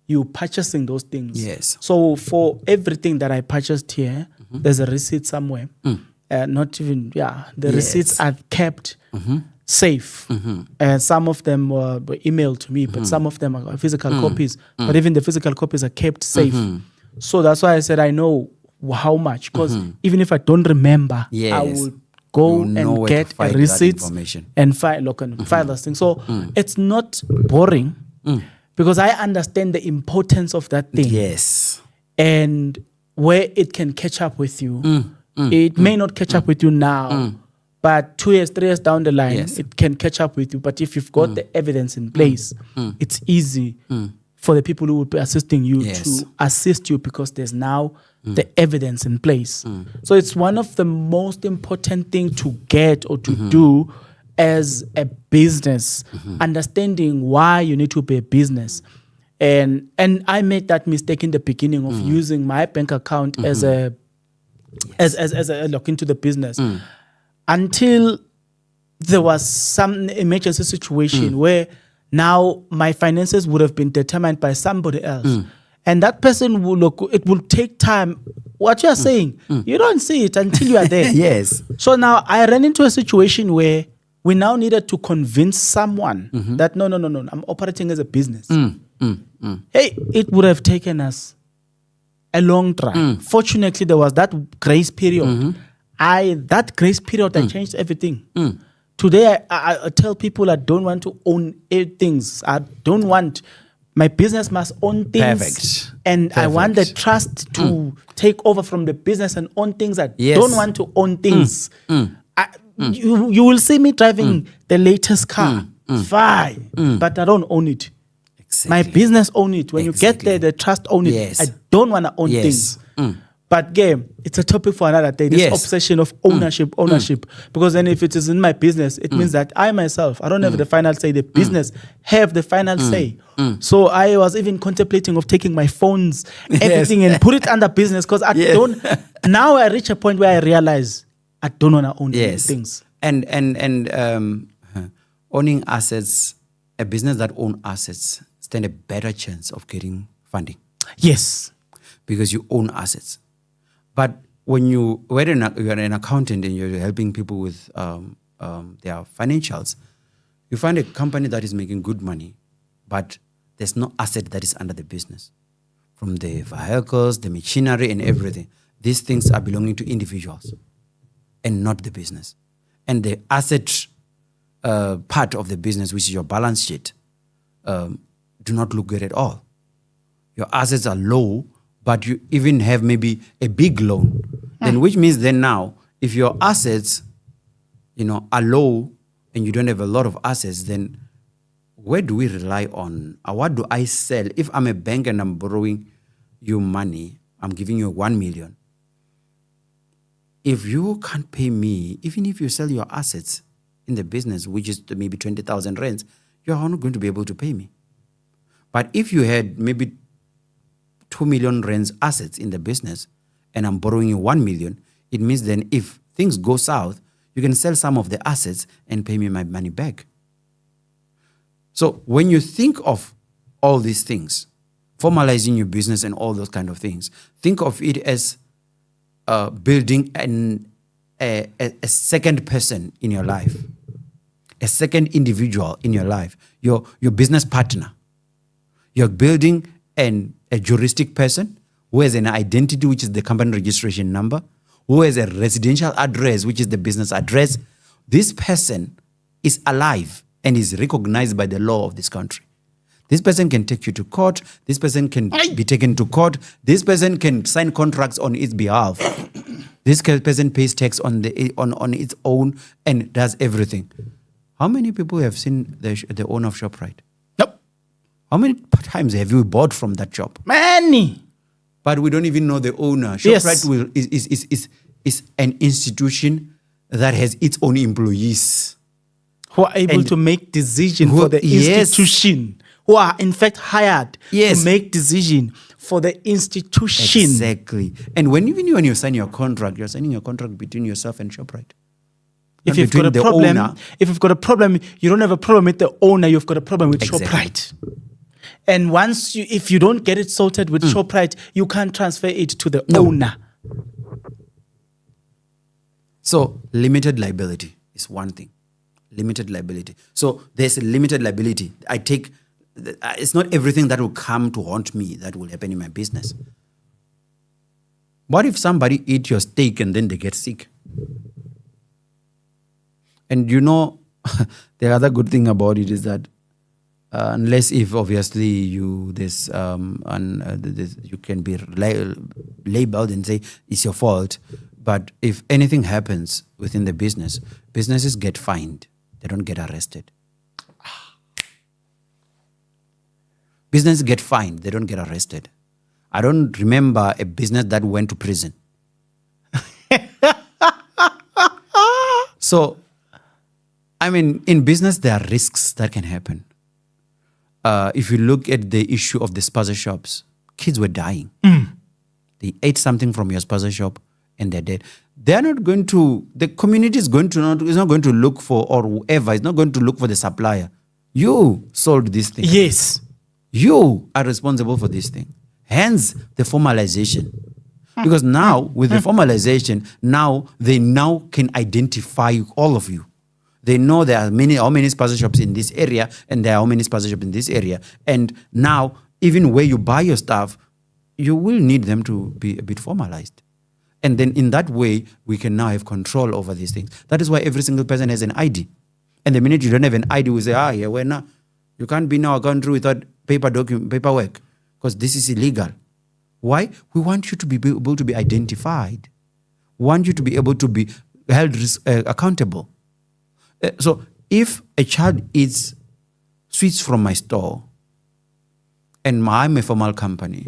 you purchasing those things. Yes. So for everything that I purchased here, there's a receipt somewhere. The receipts are kept safe. Some of them were emailed to me, but some of them are physical copies. But even the physical copies are kept safe. So that's why I said I know how much, because even if I don't remember, I will go and get a receipt and file those things. So it's not boring because I understand the importance of that thing. Yes. And where it can catch up with you. It may not catch up with you now, but 2 years, 3 years down the line, it can catch up with you. But if you've got the evidence in place, it's easy for the people who will be assisting you to assist you, because there's now the evidence in place. So it's one of the most important thing to get or to do as a business, understanding why you need to be a business. And I made that mistake in the beginning of using my bank account as a look into the business until there was some emergency situation where now my finances would have been determined by somebody else. And that person will look, it will take time. What you are saying, you don't see it until you are there. Yes. So now I ran into a situation where we now needed to convince someone that no, I'm operating as a business. Hey, it would have taken us a long time. Fortunately, there was that grace period. That grace period that changed everything. Today, I tell people I don't want to own things. I don't want, my business must own things. Perfect. And I want the trust to take over from the business and own things. I don't want to own things. You will see me driving the latest car. Fine. But I don't own it. Exactly. My business own it. When you get there, the trust own it. Yes. I don't want to own things. But game, it's a topic for another day. This obsession of ownership. Because then if it is in my business, it means that I myself, I don't have the final say. The business have the final say. So I was even contemplating of taking my phones, everything, and put it under business because I don't. Now I reach a point where I realize I don't want to own things. And owning assets, a business that owns assets stand a better chance of getting funding. Yes. Because you own assets. But when you're an accountant and you're helping people with their financials, you find a company that is making good money, but there's no asset that is under the business. From the vehicles, the machinery, and everything. These things are belonging to individuals and not the business. And the asset part of the business, which is your balance sheet, do not look good at all. Your assets are low, but you even have maybe a big loan. Then which means then now, if your assets, are low and you don't have a lot of assets, then where do we rely on? What do I sell? If I'm a bank and I'm borrowing you money, I'm giving you 1 million. If you can't pay me, even if you sell your assets in the business, which is maybe 20,000 rands, you're not going to be able to pay me. But if you had maybe 2 million rands assets in the business and I'm borrowing you 1 million, it means then if things go south, you can sell some of the assets and pay me my money back. So when you think of all these things, formalizing your business and all those kind of things, think of it as building a second person in your life, a second individual in your life, your business partner. You're building a juristic person who has an identity, which is the company registration number, who has a residential address, which is the business address. This person is alive and is recognized by the law of this country. This person can take you to court. This person can be taken to court. This person can sign contracts on its behalf. This person pays tax on its own and does everything. How many people have seen the owner of ShopRite? Nope. How many times have you bought from that shop? Many. But we don't even know the owner. ShopRite is an institution that has its own employees. Who are able to make decisions for the institution. Who are in fact hired to make decision for the institution. Exactly. And when you sign your contract, you're signing a contract between yourself and ShopRite. If you've got a problem, you don't have a problem with the owner, you've got a problem with ShopRite. And if you don't get it sorted with ShopRite, you can't transfer it to the owner. So limited liability is one thing. Limited liability. So there's a limited liability. It's not everything that will come to haunt me that will happen in my business. What if somebody eat your steak and then they get sick? And the other good thing about it is that unless if obviously you can be labeled and say it's your fault, but if anything happens within the business, businesses get fined. They don't get arrested. Businesses get fined. They don't get arrested. I don't remember a business that went to prison. So, I mean, in business, there are risks that can happen. If you look at the issue of the sponsor shops, kids were dying. They ate something from your sponsor shop and they're dead. They're not going to, the community is not going to look for, or whoever is not going to look for the supplier. You sold this thing. Yes. You are responsible for this thing. Hence the formalization. Because now, with the formalization, now they now can identify all of you. They know there are how many sponsor shops in this area, and there are how many sponsor shops in this area. And now, even where you buy your stuff, you will need them to be a bit formalized. And then in that way, we can now have control over these things. That is why every single person has an ID. And the minute you don't have an ID, we say, yeah, we're not. You can't be in our country without paperwork, because this is illegal. Why? We want you to be able to be identified. We want you to be able to be held accountable. So if a child eats sweets from my store, and I'm a formal company,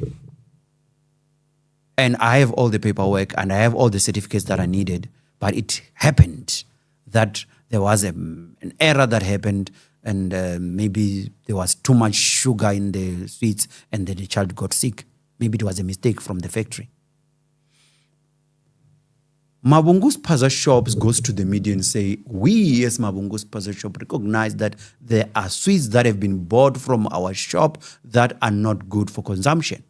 and I have all the paperwork and I have all the certificates that are needed, but it happened that there was an error that happened, and maybe there was too much sugar in the sweets, and then the child got sick. Maybe it was a mistake from the factory. Mabungu's Spaza Shops goes to the media and say, we as Mabungu's Spaza Shop recognize that there are sweets that have been bought from our shop that are not good for consumption.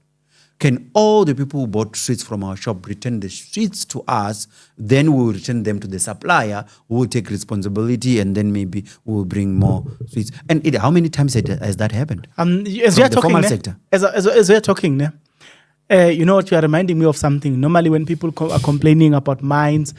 Can all the people who bought sweets from our shop return the sweets to us? Then we will return them to the supplier, who will take responsibility, and then maybe we will bring more sweets. And how many times has that happened? As we are talking, sector? As we are talking, you know what, you are reminding me of something. Normally when people are complaining about mines,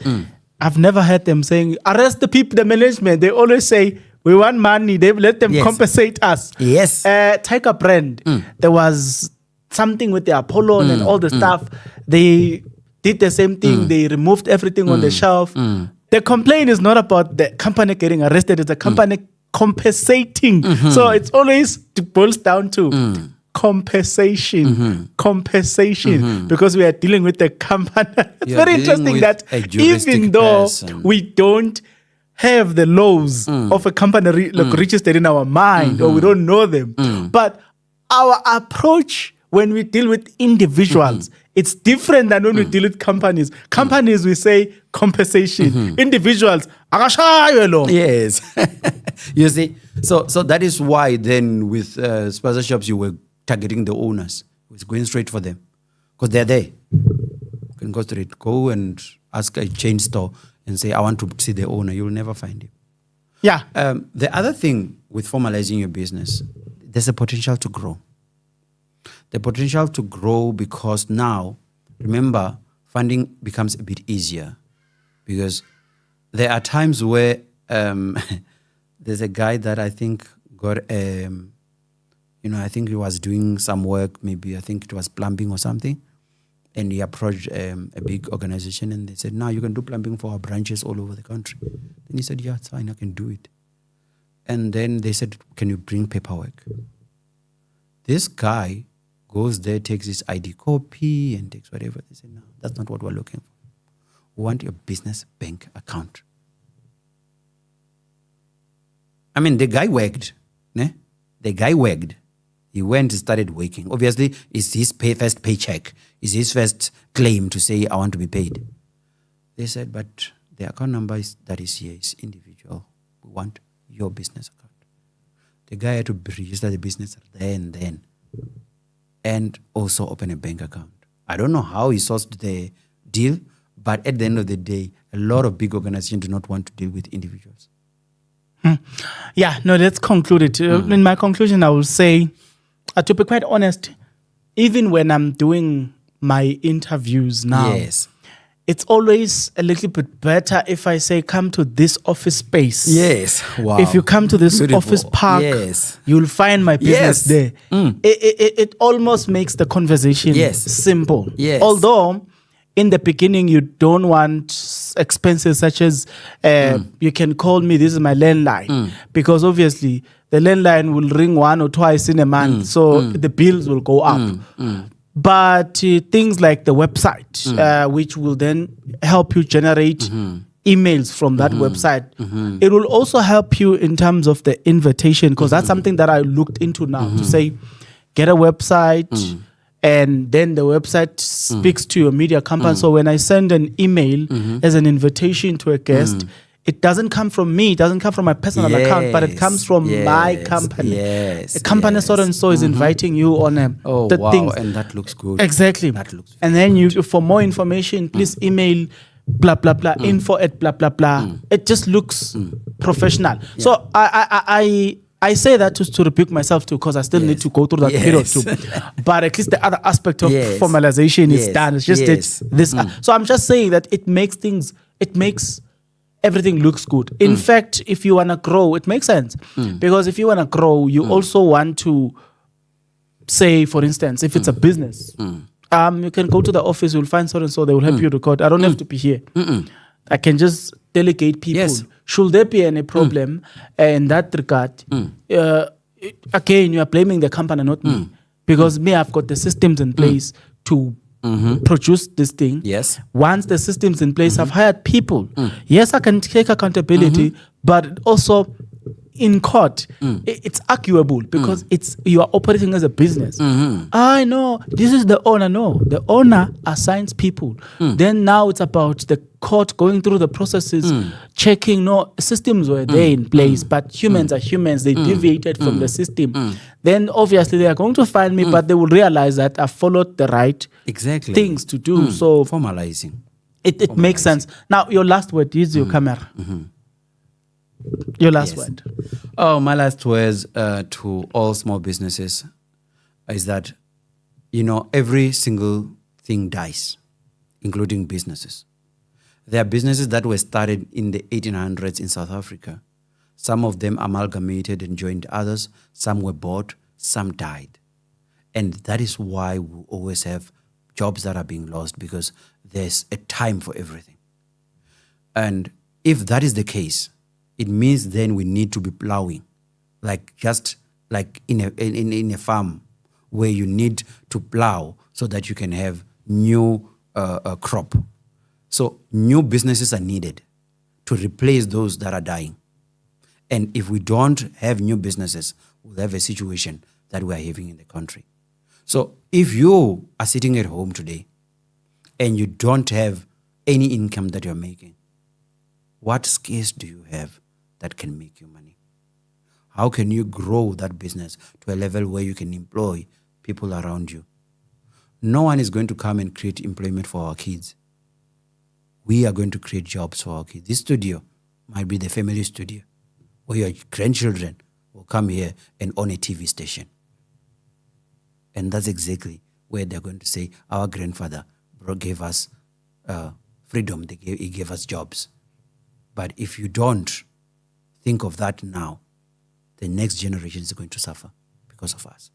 I've never heard them saying, arrest the people, the management. They always say, we want money. They let them compensate us. Yes. Tiger Brand, there was something with the Apollo and all the stuff. They did the same thing. They removed everything on the shelf. The complaint is not about the company getting arrested. It's the company compensating. So it's always boils down to compensation, because we are dealing with the company. It's very interesting that even though we don't have the laws of a company registered in our mind, or we don't know them, but our approach when we deal with individuals, it's different than when we deal with companies. Companies, we say compensation. Individuals, yes. You see, so that is why then with sponsor shops, you were targeting the owners. It's going straight for them because they're there. You can go straight, go and ask a chain store and say, I want to see the owner. You'll never find him. Yeah. The other thing with formalizing your business, there's a potential to grow. The potential to grow because now, remember, funding becomes a bit easier because there are times where there's a guy that I think got I think he was doing some work, maybe I think it was plumbing or something, and he approached a big organization and they said, now you can do plumbing for our branches all over the country. Then he said, yeah, it's fine, I can do it. And then they said, can you bring paperwork? This guy goes there, takes his ID copy and takes whatever. They said, no, that's not what we're looking for. We want your business bank account. I mean, the guy worked. The guy worked. He went and started working. Obviously, it's his first paycheck. It's his first claim to say, I want to be paid. They said, but the account number that is here is individual. We want your business account. The guy had to register the business there and then, and also open a bank account. I don't know how he sourced the deal, but at the end of the day, a lot of big organizations do not want to deal with individuals. Yeah, no, let's conclude it. In my conclusion, I will say, to be quite honest, even when I'm doing my interviews now, yes, it's always a little bit better if I say, come to this office space. Yes. Wow. If you come to this Beautiful. office park, yes, you'll find my business there. It almost makes the conversation simple. Yes. Although, in the beginning, you don't want expenses such as you can call me, this is my landline. Because obviously, the landline will ring 1 or twice in a month. So the bills will go up. But things like the website, which will then help you generate emails from that website, it will also help you in terms of the invitation, because that's something that I looked into now to say, get a website. And then the website speaks to your media company. So when I send an email as an invitation to a guest, it doesn't come from me. It doesn't come from my personal account, but it comes from my company. Yes. A company so and so is inviting you on the wow. things. And that looks good. Exactly. That looks and then you, for more information, please email blah blah blah info at blah blah blah. It just looks professional. So I say that to rebuke myself too, because I still need to go through that period too. But at least the other aspect of formalization is done. It's just this. So I'm just saying that it makes everything looks good. In fact, if you want to grow, it makes sense. Because if you want to grow, you also want to say, for instance, if it's a business, you can go to the office, you'll find so and so, they will help you record. I don't have to be here. I can just delegate people. Yes. Should there be any problem in that regard, again, you are blaming the company, not me. Because me, I've got the systems in place to produce this thing. Yes. Once the systems in place, I've hired people. Yes, I can take accountability, but also in court, it's arguable because you are operating as a business. I know this is the owner. No, the owner assigns people. Then now it's about the court going through the processes, checking. No, systems were there in place, but humans are humans. They deviated from the system. Then obviously they are going to find me, but they will realize that I followed the right things to do. So formalizing. It makes sense. Now your last word. Use your camera. Your last word. Oh, my last words to all small businesses is that, every single thing dies, including businesses. There are businesses that were started in the 1800s in South Africa. Some of them amalgamated and joined others. Some were bought. Some died. And that is why we always have jobs that are being lost, because there's a time for everything. And if that is the case, it means then we need to be plowing, just like in a farm where you need to plow so that you can have new crop. So new businesses are needed to replace those that are dying. And if we don't have new businesses, we'll have a situation that we are having in the country. So if you are sitting at home today and you don't have any income that you're making, what skills do you have that can make you money? How can you grow that business to a level where you can employ people around you? No one is going to come and create employment for our kids. We are going to create jobs for our kids. This studio might be the family studio where your grandchildren will come here and own a TV station. And that's exactly where they're going to say, our grandfather gave us freedom. He gave us jobs. But if you don't think of that now, the next generation is going to suffer because of us.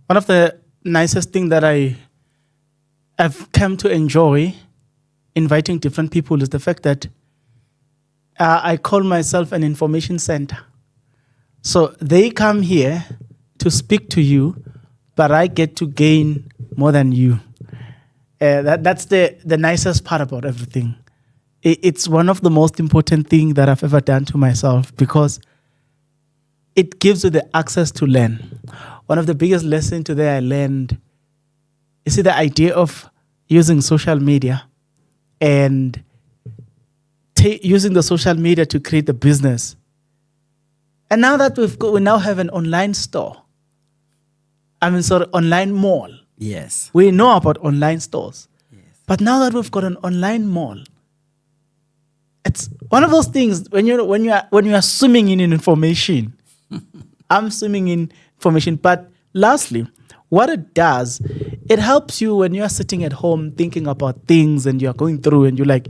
One of the nicest things that I've come to enjoy inviting different people is the fact that I call myself an information center. So they come here to speak to you, but I get to gain more than you. That's the nicest part about everything. It's one of the most important things that I've ever done to myself, because it gives you the access to learn. One of the biggest lessons today I learned, you see, the idea of using social media and using the social media to create the business. And now that we now have an online store. Online mall. Yes. We know about online stores. Yes. But now that we've got an online mall, it's one of those things when you are swimming in information. I'm swimming in information. But lastly, what it does, it helps you when you are sitting at home thinking about things and you are going through and you're like,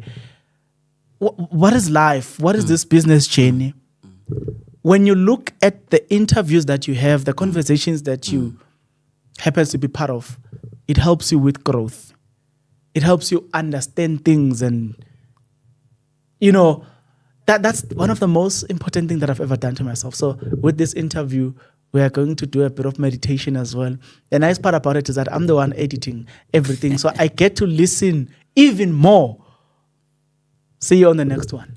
what is life? What is this business journey? When you look at the interviews that you have, the conversations that you happens to be part of, it helps you with growth. It helps you understand things, and that's one of the most important things that I've ever done to myself. So with this interview, we are going to do a bit of meditation as well. The nice part about it is that I'm the one editing everything. So I get to listen even more. See you on the next one.